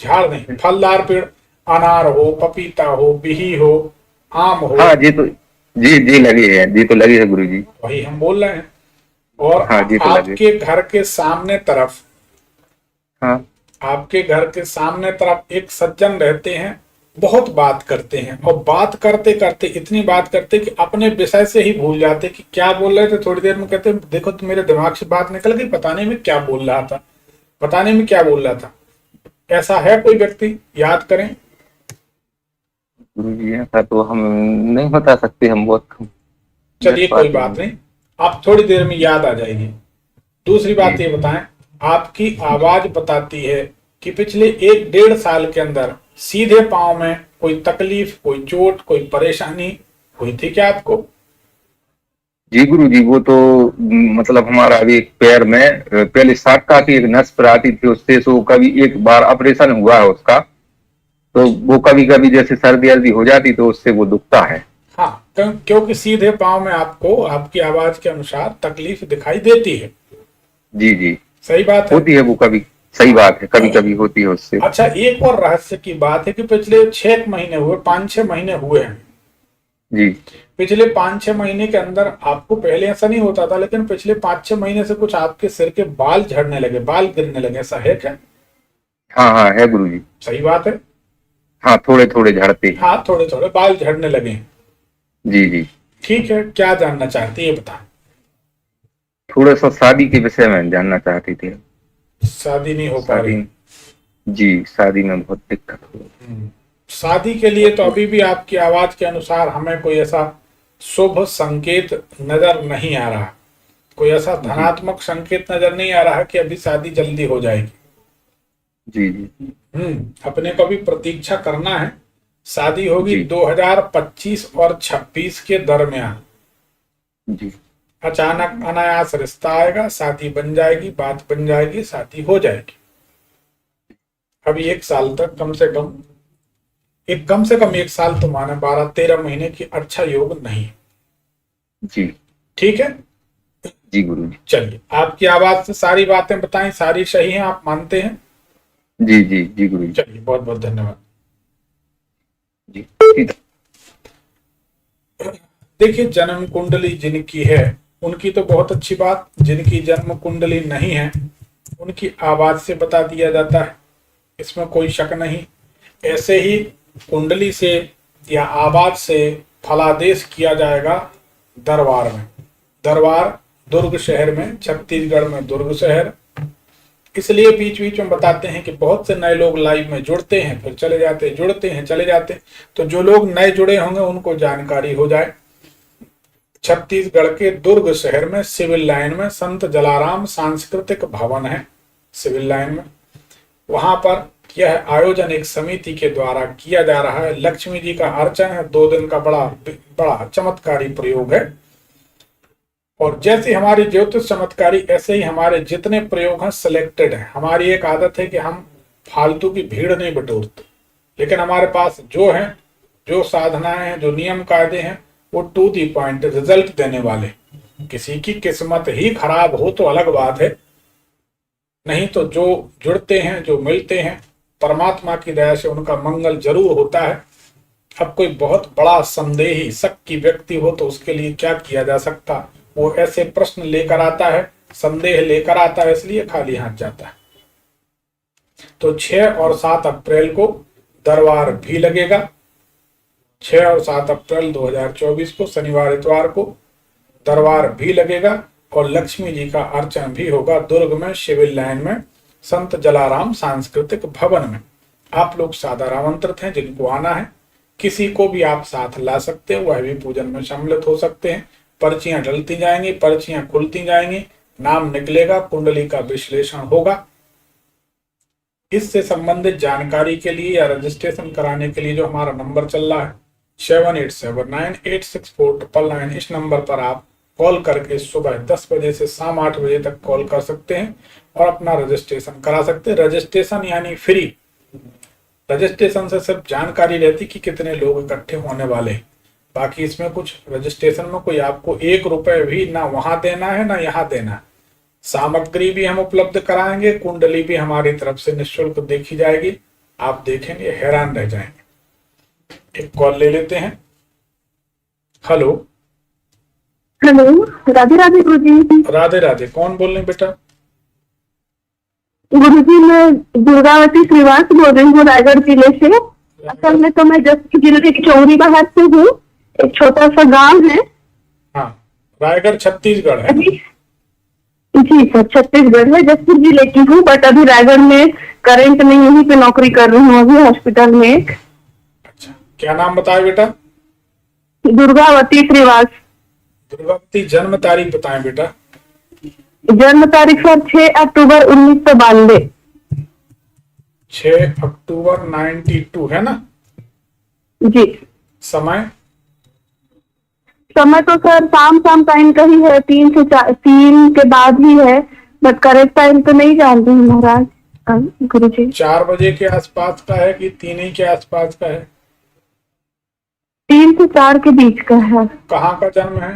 झाड़ नहीं, फलदार पेड़, अनार हो, पपीता हो, बिही हो, आम हो। हाँ जी, तो जी लगे हैं, जी तो लगे है गुरुजी। वही हम बोल रहे हैं। और हाँ जी, तो आपके घर के सामने तरफ, हाँ आपके घर के सामने तरफ एक सज्जन रहते हैं, बहुत बात करते हैं, और बात करते करते इतनी बात करते कि अपने विषय से ही भूल जाते कि क्या बोल रहे थे। थोड़ी देर में कहते देखो तो मेरे दिमाग से बात निकल गई, पता नहीं मैं क्या बोल रहा था, पता नहीं मैं क्या बोल रहा था। ऐसा है कोई व्यक्ति? याद करें। गुरुजी ऐसा तो हम नहीं बता सकते, हम बहुत। चलिए कोई बात नहीं, आप थोड़ी देर में याद आ जाएगी। दूसरी बात ये बताएं, आपकी आवाज बताती है कि पिछले 1-1.5 साल के अंदर सीधे पांव में कोई तकलीफ, कोई चोट, कोई परेशानी हुई थी क्या आपको? जी गुरुजी, वो तो मतलब हमारा अभी एक पैर में पहले साक्का की एक नस पर आती थी, उससे सो कभी एक बार ऑपरेशन हुआ है उसका, तो वो कभी कभी जैसे सर्दी अर्दी हो जाती तो उससे वो दुखता है। हाँ, क्योंकि सीधे पांव में आपको आपकी आवाज के अनुसार तकलीफ दिखाई देती है। जी जी, सही बात है। होती है वो कभी, सही बात है, कभी कभी होती है उससे। अच्छा, एक और रहस्य की बात है कि पिछले 6 महीने हुए, 5-6 महीने हुए हैं। जी पिछले 5-6 महीने के अंदर आपको पहले ऐसा नहीं होता था, लेकिन पिछले 5-6 महीने से कुछ आपके सिर के बाल झड़ने लगे, बाल गिरने लगे, ऐसा है क्या? हाँ हाँ है गुरुजी। सही बात है। हाँ थोड़े थोड़े झड़ते हैं। हाँ, थोड़े थोड़े बाल झड़ने लगे हैं। जी जी, ठीक है, क्या जानना चाहते हैं ये बता। थोड़ा सा शादी के विषय में जानना चाहती थी। शादी नहीं हो पा रही? शादी, जी शादी में बहुत दिक्कत हो रही। शादी के लिए तो अभी भी आपकी आवाज के अनुसार हमें कोई ऐसा शुभ संकेत नजर नहीं आ रहा, कोई ऐसा धनात्मक संकेत नजर नहीं आ रहा कि अभी शादी जल्दी हो जाएगी। जी जी अपने को भी प्रतीक्षा करना है। शादी होगी जी। 2025 और 26 के दरमियान। जी अचानक अनायास रिश्ता आएगा, शादी बन जाएगी, बात बन जाएगी, शादी हो जाएगी। अभी 1 साल तक कम से कम 1 साल तो माने 12-13 महीने की अच्छा योग नहीं है। जी ठीक है जी गुरुजी। चलिए, आपकी आवाज से सारी बातें बताएं, सारी सही हैं, आप मानते हैं? जी जी जी गुरुजी। चलिए, बहुत बहुत धन्यवाद जी ठीक। देखिए, जन्म कुंडली जिनकी है उनकी तो बहुत अच्छी बात, जिनकी जन्म कुंडली नहीं है उनकी आवाज से बता दिया जाता है, इसमें कोई शक नहीं। ऐसे ही कुंडली से या आवाज से फलादेश किया जाएगा दरबार में। दरबार दुर्ग शहर में, छत्तीसगढ़ में दुर्ग शहर। इसलिए बीच बीच में बताते हैं कि बहुत से नए लोग लाइव में जुड़ते हैं, फिर चले जाते, जुड़ते हैं, चले जाते। तो जो लोग नए जुड़े होंगे उनको जानकारी हो जाए। छत्तीसगढ़ के दुर्ग शहर में सिविल लाइन में संत जलाराम सांस्कृतिक भवन है। सिविल लाइन में वहां पर यह आयोजन एक समिति के द्वारा किया जा रहा है। लक्ष्मी जी का अर्चन है, 2 दिन का बड़ा चमत्कारी प्रयोग है। और जैसे हमारी ज्योतिष चमत्कारी, ऐसे ही हमारे जितने प्रयोग हैं सिलेक्टेड हैं। हमारी एक आदत है कि हम फालतू की भीड़ नहीं बटोरते, लेकिन हमारे पास जो है, जो साधनाएं हैं, जो नियम कायदे हैं, वो टू दी पॉइंट रिजल्ट देने वाले। किसी की किस्मत ही खराब हो तो अलग बात है, नहीं तो जो जुड़ते हैं, जो मिलते हैं, परमात्मा की दया से उनका मंगल जरूर होता है। अब कोई बहुत बड़ा संदेही शक की व्यक्ति हो तो उसके लिए क्या किया जा सकता, वो ऐसे प्रश्न लेकर आता है, संदेह लेकर आता है, इसलिए खाली हाथ जाता है। तो 6 और 7 अप्रैल को दरबार भी लगेगा। 6 और 7 अप्रैल 2024 को शनिवार इतवार को दरबार भी लगेगा और लक्ष्मी जी का अर्चन भी होगा दुर्ग में सिविल लाइन में संत जलाराम सांस्कृतिक भवन में। आप लोग सादर आमंत्रित हैं, जिनको आना है। किसी को भी आप साथ ला सकते हैं, वह भी पूजन में सम्मिलित हो सकते हैं। पर्चियां डलती जाएंगी, पर्चियां खुलती जाएंगी, नाम निकलेगा, कुंडली का विश्लेषण होगा। इससे संबंधित जानकारी के लिए या रजिस्ट्रेशन कराने के लिए जो हमारा नंबर चल रहा है 7879864999, इस नंबर पर आप कॉल करके सुबह 10 बजे से शाम 8 बजे तक कॉल कर सकते हैं और अपना रजिस्ट्रेशन करा सकते हैं। रजिस्ट्रेशन यानी फ्री। रजिस्ट्रेशन से सिर्फ जानकारी रहती कि कितने लोग इकट्ठे होने वाले हैं। बाकी इसमें कुछ रजिस्ट्रेशन में कोई आपको 1 रुपए भी ना वहां देना है ना यहाँ देना है। सामग्री भी हम उपलब्ध कराएंगे, कुंडली भी हमारी तरफ से निःशुल्क देखी जाएगी। आप देखेंगे, हैरान रह जाएंगे। एक कॉल ले लेते हैं। हेलो। हेलो, राधे राधे गुरुजी। राधे राधे, कौन बोल रहे हैं बेटा? गुरुजी, मैं दुर्गावती श्रीवास बोल रही हूँ, रायगढ़ जिले से। असल में तो मैं जसपुर जिले के चौरी बाहर से हूँ। एक छोटा सा गांव है। हाँ, रायगढ़ छत्तीसगढ़ है। जी सर, छत्तीसगढ़ है, जसपुर जिले की हूँ, बट अभी रायगढ़ में करंट में यहीं पे नौकरी कर रही हूँ, अभी हॉस्पिटल में। अच्छा, क्या नाम बताए बेटा? दुर्गावती श्रीवास। दुर्गावती, जन्म तारीख बताएं बेटा। जन्म तारीख सर 6 अक्टूबर 1992। 6 अक्टूबर 92 है ना? जी। समय? समय तो सर शाम टाइम का ही है, 3 से 4, 3 के बाद ही है, बट करेक्ट टाइम तो नहीं जानती हूँ महाराज। गुरुजी 4 बजे के आसपास का है कि 3 ही के आसपास का है? 3 से 4 के बीच का है। कहाँ का जन्म है?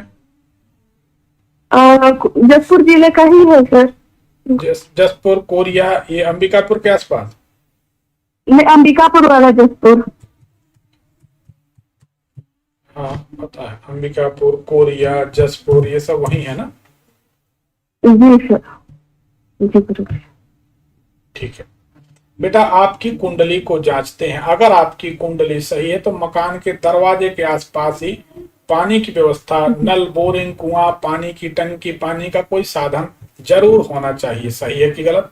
जसपुर जिले का ही है सर। जसपुर कोरिया, ये अंबिकापुर के आसपास? मैं अंबिकापुर वाला जसपुर। हाँ पता है, अंबिकापुर, कोरिया, जसपुर, ये सब वही है ना? जी सर। जी गुरुजी। ठीक है बेटा, आपकी कुंडली को जांचते हैं। अगर आपकी कुंडली सही है तो मकान के दरवाजे के आसपास ही पानी की व्यवस्था, नल, बोरिंग, कुआं, पानी की टंकी, पानी का कोई साधन जरूर होना चाहिए। सही है कि गलत?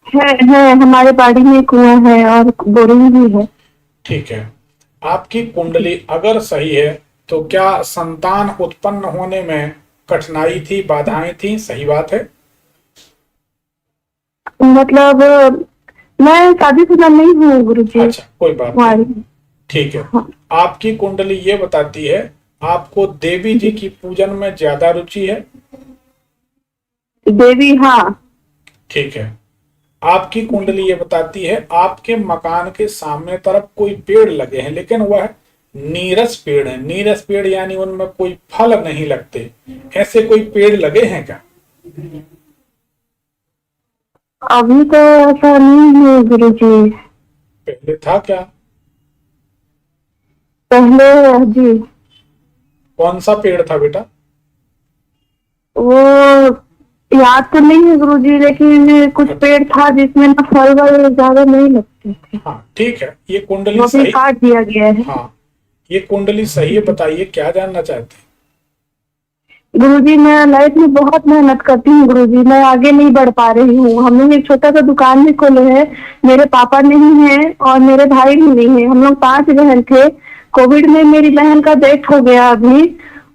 है, हमारे बाड़ी में कुआं है और बोरिंग भी है। ठीक है। आपकी कुंडली अगर सही है तो क्या संतान उत्पन्न होने में कठिनाई थी, बाधाएं थी? सही बात है। मतलब मैं शादीशुदा नहीं हूँ गुरुजी। अच्छा, कोई बात नहीं, ठीक है। हाँ। आपकी कुंडली ये बताती है आपको देवी जी की पूजन में ज्यादा रुचि है? देवी, हाँ। ठीक है। आपकी कुंडली ये बताती है आपके मकान के सामने तरफ कोई पेड़ लगे हैं, लेकिन वह नीरस पेड़ है। नीरस पेड़ यानी उनमें कोई फल नहीं लगते। ऐसे कोई पेड़ लगे हैं क्या? अभी तो ऐसा नहीं है गुरुजी। पहले था क्या? पहले जी। कौन सा पेड़ था बेटा? वो याद तो नहीं है गुरुजी, लेकिन कुछ पेड़ था जिसमें ना फल वल ज्यादा नहीं लगते थे। हाँ ठीक है, ये कुंडली वो भी सही। काट दिया गया है। हाँ, ये कुंडली सही है। बताइए क्या जानना चाहते हैं? गुरुजी मैं लाइफ में बहुत मेहनत करती हूँ गुरुजी, मैं आगे नहीं बढ़ पा रही हूँ। हम लोग एक छोटा सा दुकान भी खोले हैं। मेरे पापा नहीं है और मेरे भाई भी नहीं है। हम लोग 5 बहन थे। कोविड में मेरी बहन का डेथ हो गया अभी।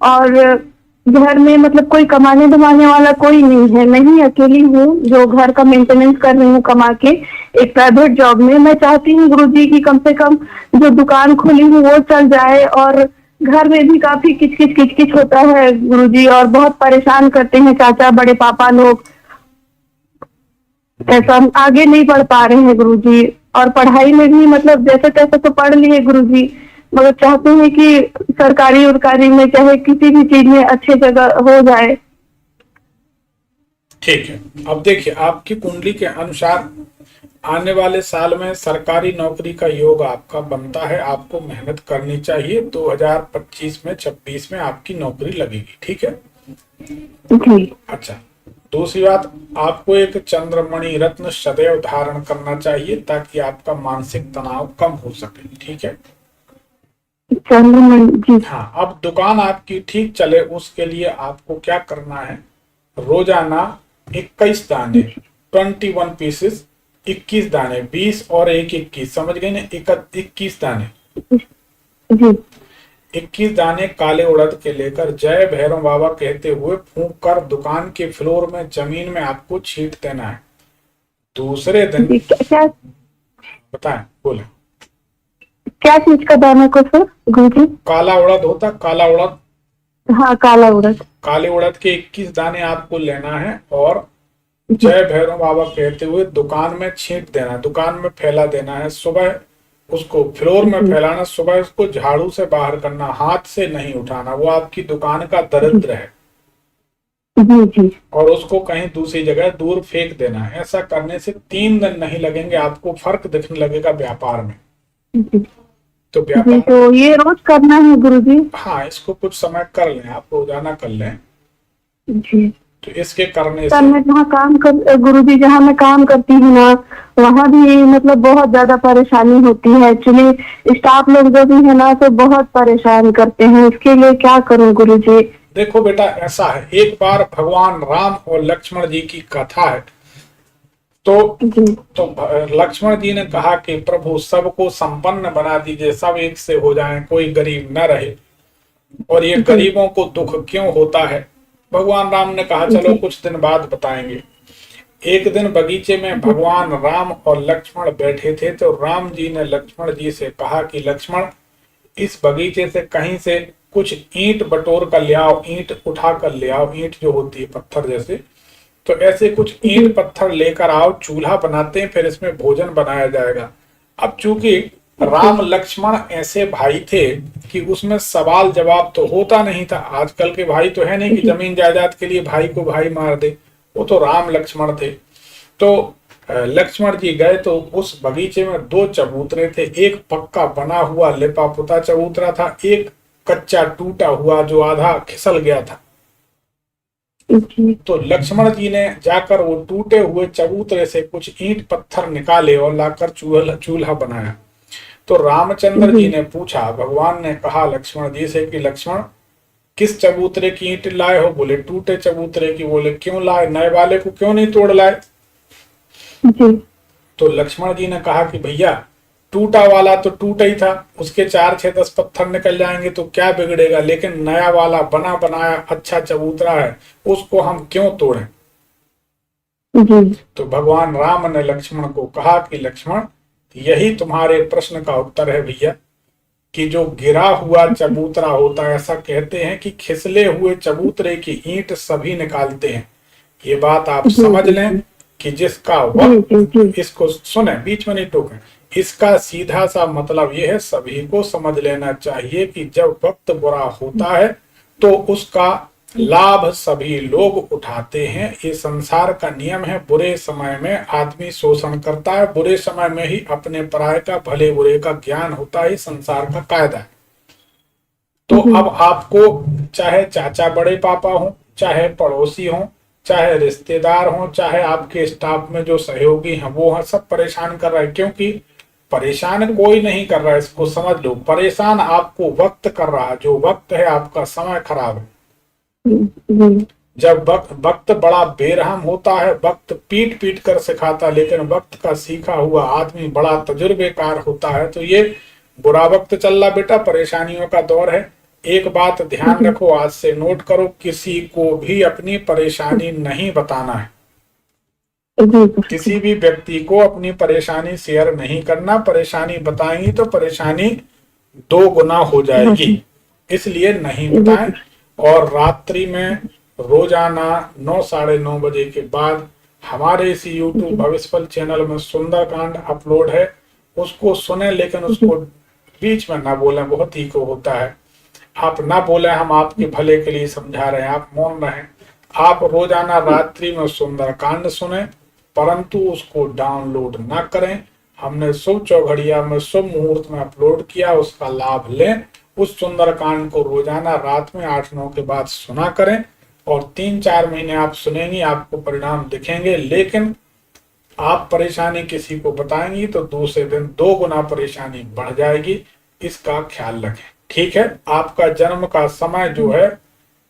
और घर में मतलब कोई कमाने धमाने वाला कोई नहीं है। मैं ही अकेली हूँ जो घर का मेंटेनेंस कर रही हूँ कमा के एक प्राइवेट जॉब में। मैं चाहती हूँ गुरुजी कि कम से कम जो दुकान खोली हूँ वो चल जाए। और घर में भी काफी किचकिच होता है गुरुजी, और बहुत परेशान करते हैं चाचा बड़े पापा लोग। ऐसा हम आगे नहीं बढ़ पा रहे हैं गुरुजी। और पढ़ाई में भी मतलब जैसे तैसे तो पढ़ लिए गुरुजी, मगर चाहते हैं कि सरकारी उरकारी में चाहे किसी भी चीज में अच्छी जगह हो जाए। ठीक है। अब देखिए, आपकी कुंडली के अनुसार आने वाले साल में सरकारी नौकरी का योग आपका बनता है। आपको मेहनत करनी चाहिए। 2025 में 26 में आपकी नौकरी लगेगी। ठीक है जी। अच्छा, दूसरी बात, आपको एक चंद्रमणि रत्न सदैव धारण करना चाहिए ताकि आपका मानसिक तनाव कम हो सके। ठीक है जी। हाँ, अब दुकान आपकी ठीक चले उसके लिए आपको क्या करना है? रोजाना 21 दाने, 21 पीसेस, 21 दाने, 20 और 1 21, समझ गए ना? 21 दाने, जी। 21 दाने काले उड़द के लेकर जय भैरव बाबा कहते हुए फूंक कर दुकान के फ्लोर में, जमीन में आपको छींट देना है। दूसरे दिन क्या बताएं, बोले। क्या चीज का दाना को सर गुरुजी? काला उड़द होता, काला उड़द। हाँ, काला उड़द। काले उड़द के 21 दाने आपको लेना है और जय भैरव बाबा कहते हुए दुकान में छींट देना, दुकान में फैला देना है। सुबह उसको फ्लोर में फैलाना, सुबह उसको झाड़ू से बाहर करना, हाथ से नहीं उठाना। वो आपकी दुकान का दरिद्र है। जी जी। और उसको कहीं दूसरी जगह दूर फेंक देना है। ऐसा करने से 3 दिन नहीं लगेंगे, आपको फर्क दिखने लगेगा व्यापार में। जी। तो जी, व्यापार, तो ये रोज करना है गुरुजी? हाँ, इसको कुछ समय कर लें, आप रोजाना कर लें। जी। तो इसके करने सर से मैं जहाँ काम कर गुरुजी जहाँ मैं काम करती हूँ ना, वहाँ भी मतलब बहुत ज्यादा परेशानी होती है। एक्चुअली स्टाफ लोग जो भी है ना तो बहुत परेशान करते हैं। इसके लिए क्या करूँ गुरुजी? देखो बेटा, ऐसा है, एक बार भगवान राम और लक्ष्मण जी की कथा है। तो लक्ष्मण जी ने कहा कि प्रभु सबको संपन्न बना दीजिए, सब एक से हो जाएं, कोई गरीब न रहे। और ये गरीबों को दुख क्यों होता है? भगवान राम ने कहा चलो कुछ दिन बाद बताएंगे। एक दिन बगीचे में भगवान राम और लक्ष्मण बैठे थे तो राम जी ने लक्ष्मण जी से कहा कि लक्ष्मण, इस बगीचे से कहीं से कुछ ईंट बटोर कर ले आओ, ईंट उठा कर ले आओ, ईंट जो होती है पत्थर जैसे। तो ऐसे कुछ ईंट पत्थर लेकर आओ, चूल्हा बनाते हैं, फिर इसमें भोजन बनाया जाएगा। अब चूंकि राम लक्ष्मण ऐसे भाई थे कि उसमें सवाल जवाब तो होता नहीं था। आजकल के भाई तो है नहीं कि जमीन जायदाद के लिए भाई को भाई मार दे, वो तो राम लक्ष्मण थे। तो लक्ष्मण जी गए तो उस बगीचे में दो चबूतरे थे, एक पक्का बना हुआ लिपा पुता चबूतरा था, एक कच्चा टूटा हुआ जो आधा खिसल गया था। जी तो लक्ष्मण जी ने जाकर वो टूटे हुए चबूतरे से कुछ ईंट पत्थर निकाले और लाकर चूल्हा बनाया। तो रामचंद्र जी ने पूछा, भगवान ने कहा लक्ष्मण जी से कि लक्ष्मण किस चबूतरे की ईंट लाए हो? बोले टूटे चबूतरे की। बोले क्यों लाए, नए वाले को क्यों नहीं तोड़ लाए? जी तो लक्ष्मण जी ने कहा कि भैया टूटा वाला तो टूटा ही था, उसके 4-6-10 पत्थर निकल जाएंगे तो क्या बिगड़ेगा, लेकिन नया वाला बना बनाया अच्छा चबूतरा है, उसको हम क्यों तोड़ें? जी तो भगवान राम ने लक्ष्मण को कहा कि लक्ष्मण यही तुम्हारे प्रश्न का उत्तर है भैया, कि जो गिरा हुआ चबूतरा होता है, ऐसा कहते हैं कि खिसले हुए चबूतरे की ईंट सभी निकालते हैं। ये बात आप समझ लें कि जिसका वक्त, इसको सुने, बीच में नहीं टोकें, इसका सीधा सा मतलब यह है, सभी को समझ लेना चाहिए कि जब वक्त बुरा होता है तो उसका लाभ सभी लोग उठाते हैं। ये संसार का नियम है। बुरे समय में आदमी शोषण करता है, बुरे समय में ही अपने पराये का, भले बुरे का ज्ञान होता है। संसार का कायदा है। तो अब आपको चाहे चाचा बड़े पापा हो, चाहे पड़ोसी हो, चाहे रिश्तेदार हो, चाहे आपके स्टाफ में जो सहयोगी हैं वो हैं, सब परेशान कर रहे हैं। क्योंकि परेशान कोई नहीं कर रहा है, इसको समझ लो। परेशान आपको वक्त कर रहा है। जो वक्त है आपका समय खराब है। जब वक्त बड़ा बेरहम होता है, वक्त पीट पीट कर सिखाता है, लेकिन वक्त का सीखा हुआ आदमी बड़ा तजुर्बेकार होता है। तो ये बुरा वक्त चल रहा बेटा, परेशानियों का दौर है। एक बात ध्यान रखो, आज से नोट करो, किसी को भी अपनी परेशानी नहीं बताना है। किसी भी व्यक्ति को अपनी परेशानी शेयर नहीं करना। परेशानी बताएंगी तो परेशानी 2 गुना हो जाएगी, इसलिए नहीं बताएं। और रात्रि में रोजाना 9-9:30 बजे के बाद हमारे इसी YouTube भविष्यफल चैनल में सुंदरकांड अपलोड है, उसको सुने, लेकिन उसको बीच में ना बोलें, बहुत ही को होता है। आप ना बोले, हम आपके भले के लिए समझा रहे हैं, आप मौन रहें। आप रोजाना रात्रि में सुंदरकांड सुने, परंतु उसको डाउनलोड ना करें। हमने शुभ चौघड़िया में शुभ मुहूर्त में अपलोड किया, उसका लाभ लें। उस सुंदरकांड को रोजाना रात में 8-9 के बाद सुना करें, और 3-4 महीने आप सुनेंगे, आपको परिणाम दिखेंगे। लेकिन आप परेशानी किसी को बताएंगी तो दूसरे दिन 2 गुना परेशानी बढ़ जाएगी, इसका ख्याल रखें। ठीक है? आपका जन्म का समय जो है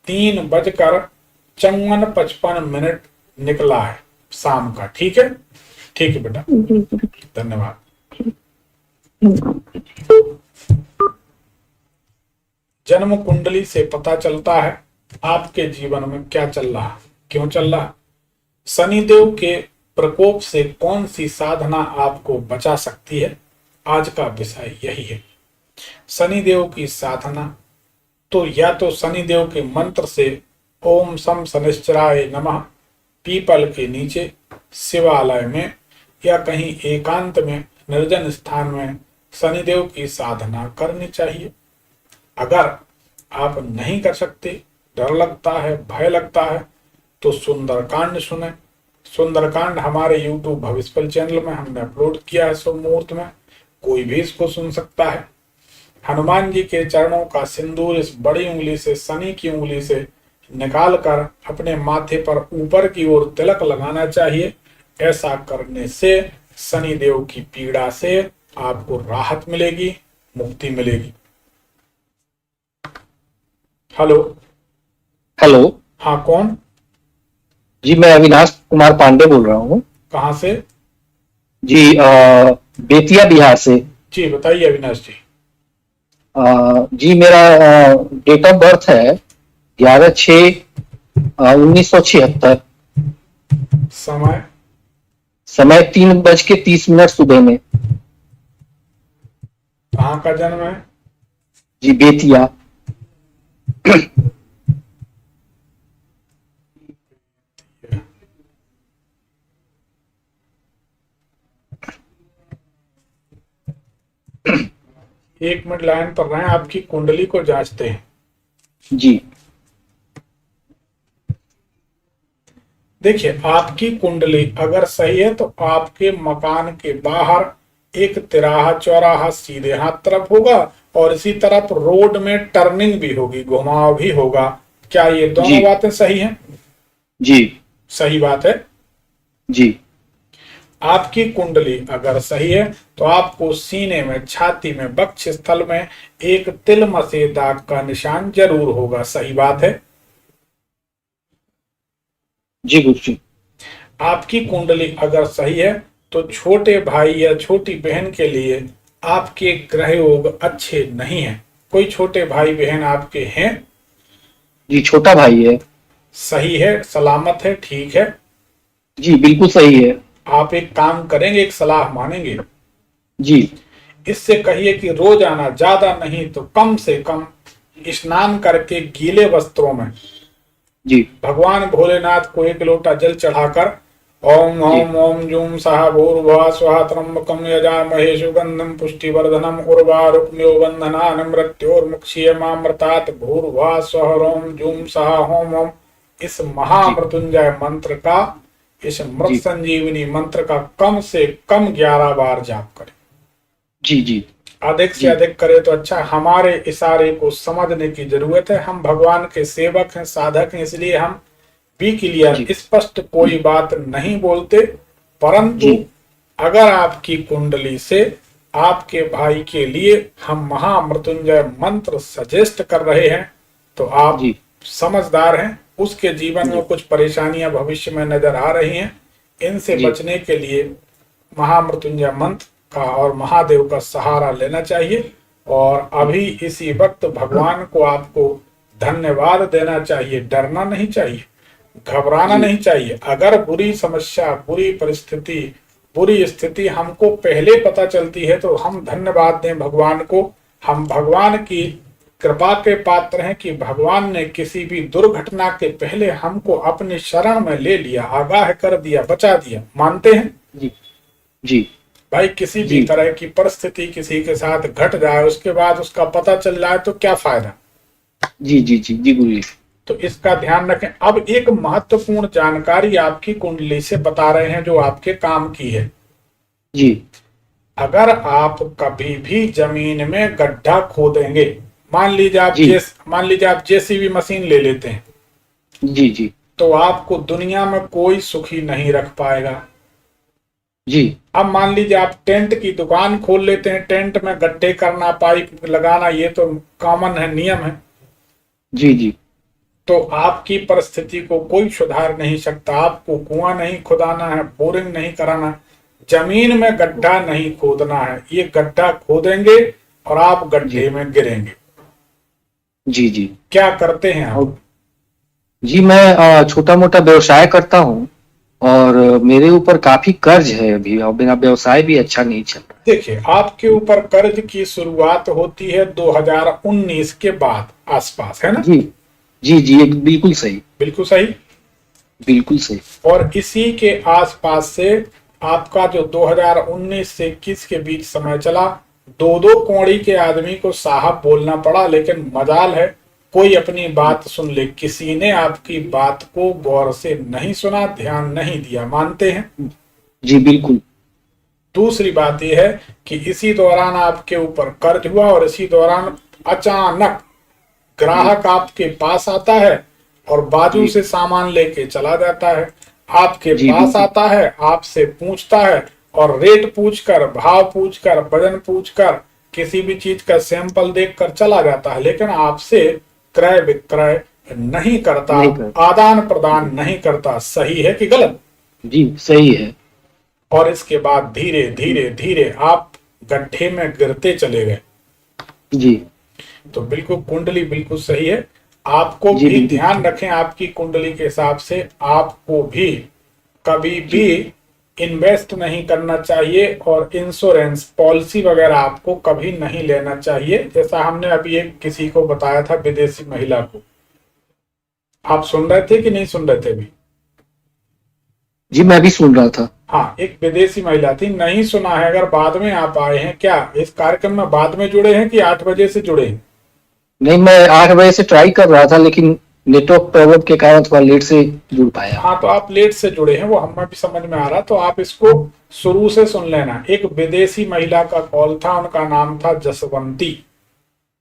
3:54-55 निकला है शाम का। ठीक है? ठीक है बेटा, धन्यवाद। जन्म कुंडली से पता चलता है आपके जीवन में क्या चल रहा, क्यों चल रहा। शनिदेव के प्रकोप से कौन सी साधना आपको बचा सकती है, आज का विषय यही है। शनिदेव की साधना तो या तो शनिदेव के मंत्र से ओम सम शनिश्चराय नमः पीपल के नीचे, शिवालय में, या कहीं एकांत में निर्जन स्थान में शनिदेव की साधना करनी चाहिए। अगर आप नहीं कर सकते, डर लगता है, भय लगता है, तो सुंदरकांड सुने। सुंदरकांड हमारे YouTube भविष्यफल चैनल में हमने अपलोड किया है शुभ मुहूर्त में, कोई भी इसको सुन सकता है। हनुमान जी के चरणों का सिंदूर इस बड़ी उंगली से, शनि की उंगली से निकाल कर अपने माथे पर ऊपर की ओर तिलक लगाना चाहिए। ऐसा करने से शनि देव की पीड़ा से आपको राहत मिलेगी, मुक्ति मिलेगी। हेलो। हेलो। हाँ, कौन? जी, मैं अविनाश कुमार पांडे बोल रहा हूँ। कहाँ से? जी, बेतिया बिहार से। जी बताइए अविनाश जी। जी, मेरा डेट ऑफ बर्थ है 11/6/1976। समय? समय 3:30 सुबह में। कहाँ का जन्म है? जी, बेतिया। एक मिनट लाइन पर रहें, आपकी कुंडली को जांचते हैं। जी देखिए, आपकी कुंडली अगर सही है तो आपके मकान के बाहर एक तिराहा चौराहा सीधे हाथ तरफ होगा और इसी तरफ रोड में टर्निंग भी होगी, घुमाव भी होगा। क्या ये दोनों जी बातें सही हैं? जी सही बात है। जी आपकी कुंडली अगर सही है तो आपको सीने में, छाती में, वक्ष स्थल में एक तिलमसे दाग का निशान जरूर होगा। सही बात है। जी गुरुजी। आपकी कुंडली अगर सही है तो छोटे भाई या छोटी बहन के लिए आपके ग्रह योग अच्छे नहीं हैं। कोई छोटे भाई बहन आपके हैं? जी छोटा भाई है। सही है, सलामत है, ठीक है। जी बिल्कुल सही है। आप एक काम करेंगे, एक सलाह मानेंगे। जी इससे कहिए कि रोजाना, ज्यादा नहीं तो कम से कम स्नान करके गीले वस्त्रों में जी भगवान भोलेनाथ को एक लोटा जल चढ़ाकर ओम ओम ओम जूम सहा भूर्भुवः स्वः त्र्यंबकं यजामहे सुगंधं पुष्टिवर्धनम् उर्वारुकमिव बन्धनान् मृत्योर्मुक्षीयमामृतात् भूर्भुवः स्वः ओम जूम सहा ओम ओम, इस महामृत्युंजय मंत्र का, इस मृत संजीवनी मंत्र का कम से कम 11 बार जाप करें। जी जी अधिक से अधिक करे तो अच्छा। हमारे इशारे को समझने की जरूरत है। हम भगवान के सेवक हैं, साधक हैं, इसलिए हम बी क्लियर, स्पष्ट कोई बात नहीं बोलते। परंतु अगर आपकी कुंडली से आपके भाई के लिए हम महामृत्युंजय मंत्र सजेस्ट कर रहे हैं तो आप समझदार हैं। उसके जीवन में कुछ परेशानियां भविष्य में नजर आ रही हैं। इनसे बचने के लिए महामृत्युंजय मंत्र का और महादेव का सहारा लेना चाहिए। और अभी इसी वक्त भगवान को आपको धन्यवाद देना चाहिए। डरना नहीं चाहिए, घबराना नहीं चाहिए। अगर बुरी समस्या, बुरी परिस्थिति, बुरी स्थिति हमको पहले पता चलती है तो हम धन्यवाद दें भगवान को। हम भगवान की कृपा के पात्र हैं कि भगवान ने किसी भी दुर्घटना के पहले हमको अपने शरण में ले लिया, आगाह कर दिया, बचा दिया। मानते हैं? जी जी भाई, किसी भी तरह की परिस्थिति किसी के साथ घट जाए, उसके बाद उसका पता चल जाए तो क्या फायदा। जी जी जी जी गुरु जी। तो इसका ध्यान रखें। अब एक महत्वपूर्ण जानकारी आपकी कुंडली से बता रहे हैं जो आपके काम की है। जी अगर आप कभी भी जमीन में गड्ढा खोदेंगे, मान लीजिए आप जेसीबी मशीन ले लेते हैं, जी जी तो आपको दुनिया में कोई सुखी नहीं रख पाएगा। जी अब मान लीजिए आप टेंट की दुकान खोल लेते हैं, टेंट में गड्ढे करना, पाइप लगाना, ये तो कॉमन है, नियम है। जी जी तो आपकी परिस्थिति को कोई सुधार नहीं सकता। आपको कुआं नहीं खुदाना है, बोरिंग नहीं कराना, जमीन में गड्ढा नहीं खोदना है। ये गड्ढा खोदेंगे और आप गड्ढे में गिरेंगे। जी जी क्या करते हैं आप? जी मैं छोटा मोटा व्यवसाय करता हूँ और मेरे ऊपर काफी कर्ज है अभी, और मेरा व्यवसाय भी अच्छा नहीं चल रहा। देखिए, आपके ऊपर कर्ज की शुरुआत होती है 2019 के बाद आसपास, है ना? जी जी जी बिल्कुल सही, बिल्कुल सही, बिल्कुल सही। और इसी के आसपास से आपका जो 2019 से 21 के बीच समय चला, दो कौड़ी के आदमी को साहब बोलना पड़ा, लेकिन मजाल है कोई अपनी बात सुन ले। किसी ने आपकी बात को गौर से नहीं सुना, ध्यान नहीं दिया। मानते हैं? जी बिल्कुल। दूसरी बात यह है कि इसी दौरान आपके ऊपर कर्ज हुआ और इसी दौरान अचानक ग्राहक आपके पास आता है और बाजू से सामान लेके चला जाता है। आपके पास आता है, आपसे पूछता है और रेट पूछकर, भाव पूछकर, वजन पूछकर, किसी भी चीज का सैंपल देखकर चला जाता है, लेकिन आपसे क्रय विक्रय नहीं करता, आदान प्रदान नहीं करता। सही है कि गलत? जी सही है। और इसके बाद धीरे धीरे धीरे आप गड्ढे में गिरते चले गए। जी तो बिल्कुल कुंडली बिल्कुल सही है। आपको भी ध्यान रखें, आपकी कुंडली के हिसाब से आपको भी कभी भी इन्वेस्ट नहीं करना चाहिए और इंश्योरेंस पॉलिसी वगैरह आपको कभी नहीं लेना चाहिए। जैसा हमने अभी एक किसी को बताया था, विदेशी महिला को। आप सुन रहे थे कि नहीं सुन रहे थे? भी जी मैं भी सुन रहा था। हाँ, एक विदेशी महिला थी, नहीं सुना है। अगर बाद में आप आए हैं क्या इस कार्यक्रम में, बाद में जुड़े हैं कि 8 बजे से जुड़े हैं? नहीं, मैं 8 बजे से ट्राई कर रहा था, लेकिन नेटवर्क प्रॉब्लम के कारण थोड़ा लेट से जुड़ पाया। हाँ, तो आप लेट से जुड़े हैं, वो हमें भी समझ में आ रहा। तो आप इसको शुरू से सुन लेना। एक विदेशी महिला का कॉल था, उनका नाम था जसवंती।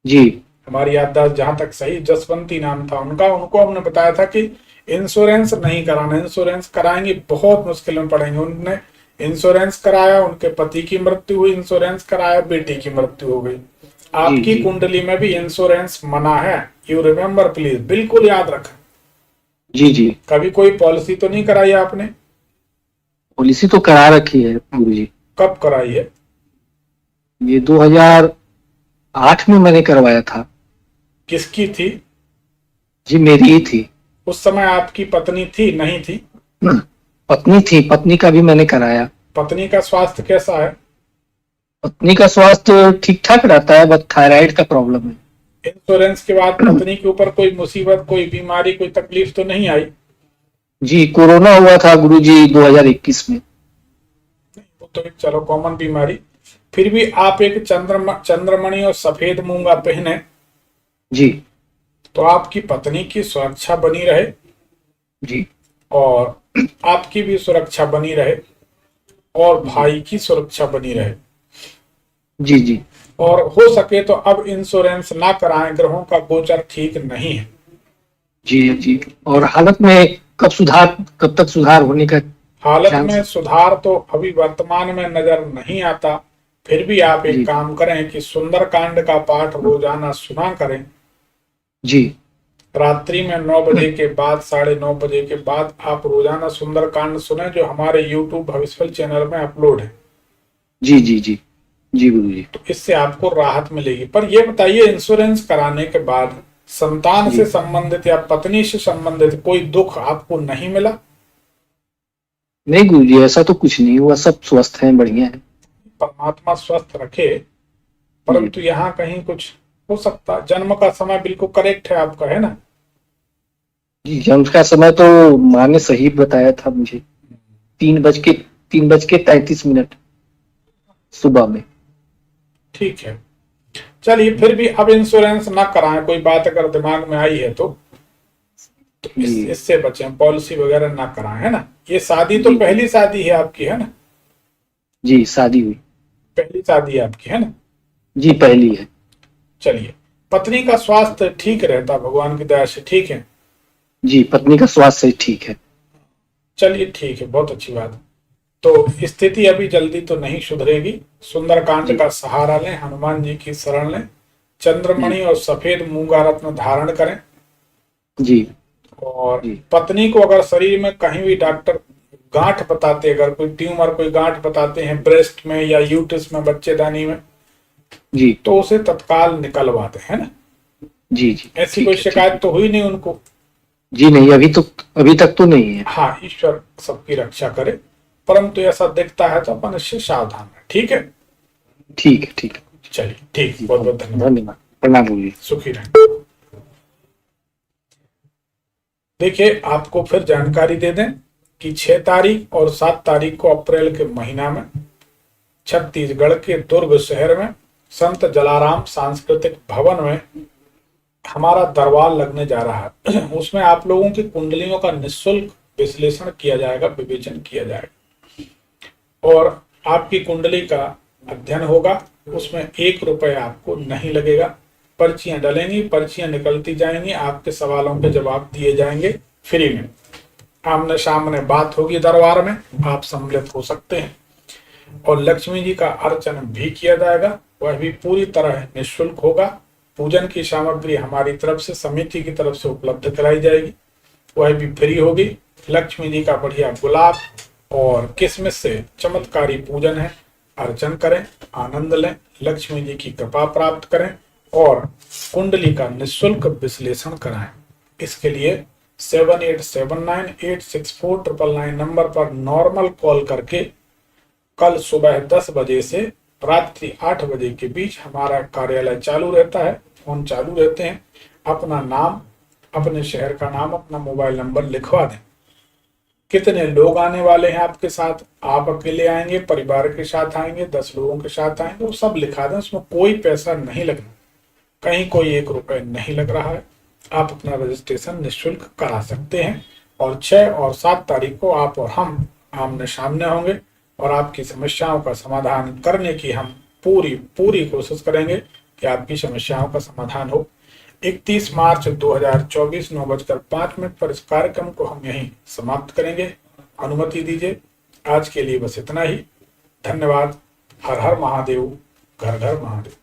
जी हमारी याददाश्त जहां तक सही, जसवंती नाम था उनका। उनको हमने बताया था कि इंश्योरेंस नहीं कराना, इंश्योरेंस कराएंगे बहुत मुश्किल में पड़ेंगे। उन्होंने इंश्योरेंस कराया, उनके पति की मृत्यु हुई, इंश्योरेंस कराया, बेटी की मृत्यु हो गई। आपकी जी। कुंडली में भी इंश्योरेंस मना है। यू रिमेम्बर प्लीज, बिल्कुल याद रखें। जी जी। कभी कोई पॉलिसी तो नहीं कराई आपने? पॉलिसी तो करा रखी है गुरु जी। कब कराई है? ये 2008 में मैंने करवाया था। किसकी थी? जी मेरी ही थी। उस समय आपकी पत्नी थी, नहीं थी? पत्नी थी, पत्नी का भी मैंने कराया। पत्नी का स्वास्थ्य कैसा है? पत्नी का स्वास्थ्य ठीक ठाक रहता है, बस थायराइड का प्रॉब्लम है। इंश्योरेंस के बाद पत्नी के ऊपर कोई मुसीबत, कोई बीमारी, कोई तकलीफ तो नहीं आई? जी कोरोना हुआ था गुरु जी 2021 में। वो तो एक चलो कॉमन बीमारी। फिर भी आप एक चंद्रमणि और सफेद मूंगा पहने, जी तो आपकी पत्नी की सुरक्षा बनी रहे जी और आपकी भी सुरक्षा बनी रहे और भाई की सुरक्षा बनी रहे। जी जी और हो सके तो अब इंश्योरेंस ना कराएं, ग्रहों का गोचर ठीक नहीं है। जी जी। और हालत में कब तक सुधार होने का हालत चांस? में सुधार तो अभी वर्तमान में नजर नहीं आता। फिर भी आप एक जी काम करें कि सुंदरकांड का पाठ रोजाना सुना करें। जी रात्रि में 9 बजे के बाद, 9:30 बजे के बाद आप रोजाना सुंदरकांड सुने, जो हमारे YouTube भविष्यफल चैनल में अपलोड है। जी जी जी जी गुरु जी। तो इससे आपको राहत मिलेगी। पर ये बताइए, इंश्योरेंस कराने के बाद संतान जी से संबंधित या पत्नी से संबंधित कोई दुख आपको नहीं मिला? नहीं गुरु जी, ऐसा तो कुछ नहीं हुआ, सब स्वस्थ हैं, बढ़िया है। परमात्मा स्वस्थ रखे। जी परंतु यहाँ कहीं कुछ हो सकता। जन्म का समय बिल्कुल करेक्ट है आपका, है ना? जी। जन्म का समय तो माँ ने सही बताया था मुझे, 3:33 सुबह में। ठीक है, चलिए। फिर भी अब इंश्योरेंस ना कराएं। कोई बात अगर दिमाग में आई है तो जी इससे बचें, पॉलिसी वगैरह ना कराएं, है ना? ये शादी तो जी पहली शादी है आपकी, है ना? जी शादी हुई। पहली शादी है आपकी, है ना? जी पहली है। चलिए, पत्नी का स्वास्थ्य ठीक रहता भगवान की दया से, ठीक है? जी पत्नी का स्वास्थ्य ठीक है। चलिए ठीक है, बहुत अच्छी बात है। तो स्थिति अभी जल्दी तो नहीं सुधरेगी। सुंदरकांड जी का सहारा लें, हनुमान जी की शरण लें, चंद्रमणि जी और सफेद मूंगा रत्न धारण करें। जी और जी पत्नी को अगर शरीर में कहीं भी डॉक्टर गांठ बताते, अगर कोई ट्यूमर, कोई गांठ बताते हैं ब्रेस्ट में या यूट्रस में, बच्चेदानी में, जी तो उसे तत्काल निकलवाते हैं ना। जी जी ऐसी ठीक कोई है, ठीक शिकायत है। तो हुई नहीं उनको? जी नहीं, अभी तक तो नहीं है। हाँ, ईश्वर सबकी रक्षा करे। परंतु ऐसा दिखता है तो अपन इससे सावधान है, ठीक है? ठीक है, ठीक है चलिए, ठीक, जी। बहुत बहुत धन्यवाद। धन्यवाद, प्रणाम गुरु जी। सुखी रहें। देखिए, आपको फिर जानकारी दे दें कि 6 तारीख और 7 तारीख को अप्रैल के महीना में छत्तीसगढ़ के दुर्ग शहर में संत जलाराम सांस्कृतिक भवन में हमारा दरबार लगने जा रहा है। उसमें आप लोगों की कुंडलियों का निःशुल्क विश्लेषण किया जाएगा, विवेचन किया जाएगा और आपकी कुंडली का अध्ययन होगा। उसमें 1 रुपए आपको नहीं लगेगा। पर्चियां डलेंगी, पर्चियां निकलती जाएंगी, आपके सवालों के जवाब दिए जाएंगे फ्री में। आमने सामने बात होगी दरबार में, आप सम्मिलित हो सकते हैं। और लक्ष्मी जी का अर्चन भी किया जाएगा, वह भी पूरी तरह निःशुल्क होगा। पूजन की सामग्री हमारी तरफ से, समिति की तरफ से उपलब्ध कराई जाएगी, वह भी फ्री होगी। लक्ष्मी जी का बढ़िया गुलाब और किस्मत से चमत्कारी पूजन है। अर्चन करें, आनंद लें, लक्ष्मी जी की कृपा प्राप्त करें और कुंडली का निःशुल्क विश्लेषण कराएं। इसके लिए 7879864999 नंबर पर नॉर्मल कॉल करके कल सुबह 10 बजे से रात्रि 8 बजे के बीच हमारा कार्यालय चालू रहता है, फोन चालू रहते हैं। अपना नाम, अपने शहर का नाम, अपना मोबाइल नंबर लिखवा दें। कितने लोग आने वाले हैं आपके साथ, आप अकेले आएंगे, परिवार के साथ आएंगे, 10 लोगों के साथ आएंगे, वो सब लिखा दें। उसमें कोई पैसा नहीं लगना, कहीं कोई 1 रुपए नहीं लग रहा है। आप अपना रजिस्ट्रेशन निःशुल्क करा सकते हैं और 6 और 7 तारीख को आप और हम आमने सामने होंगे और आपकी समस्याओं का समाधान करने की हम पूरी कोशिश करेंगे कि आपकी समस्याओं का समाधान हो। 31 मार्च 2024 9:05 पर इस कार्यक्रम को हम यहीं समाप्त करेंगे। अनुमति दीजिए, आज के लिए बस इतना ही। धन्यवाद। हर हर महादेव, घर घर महादेव।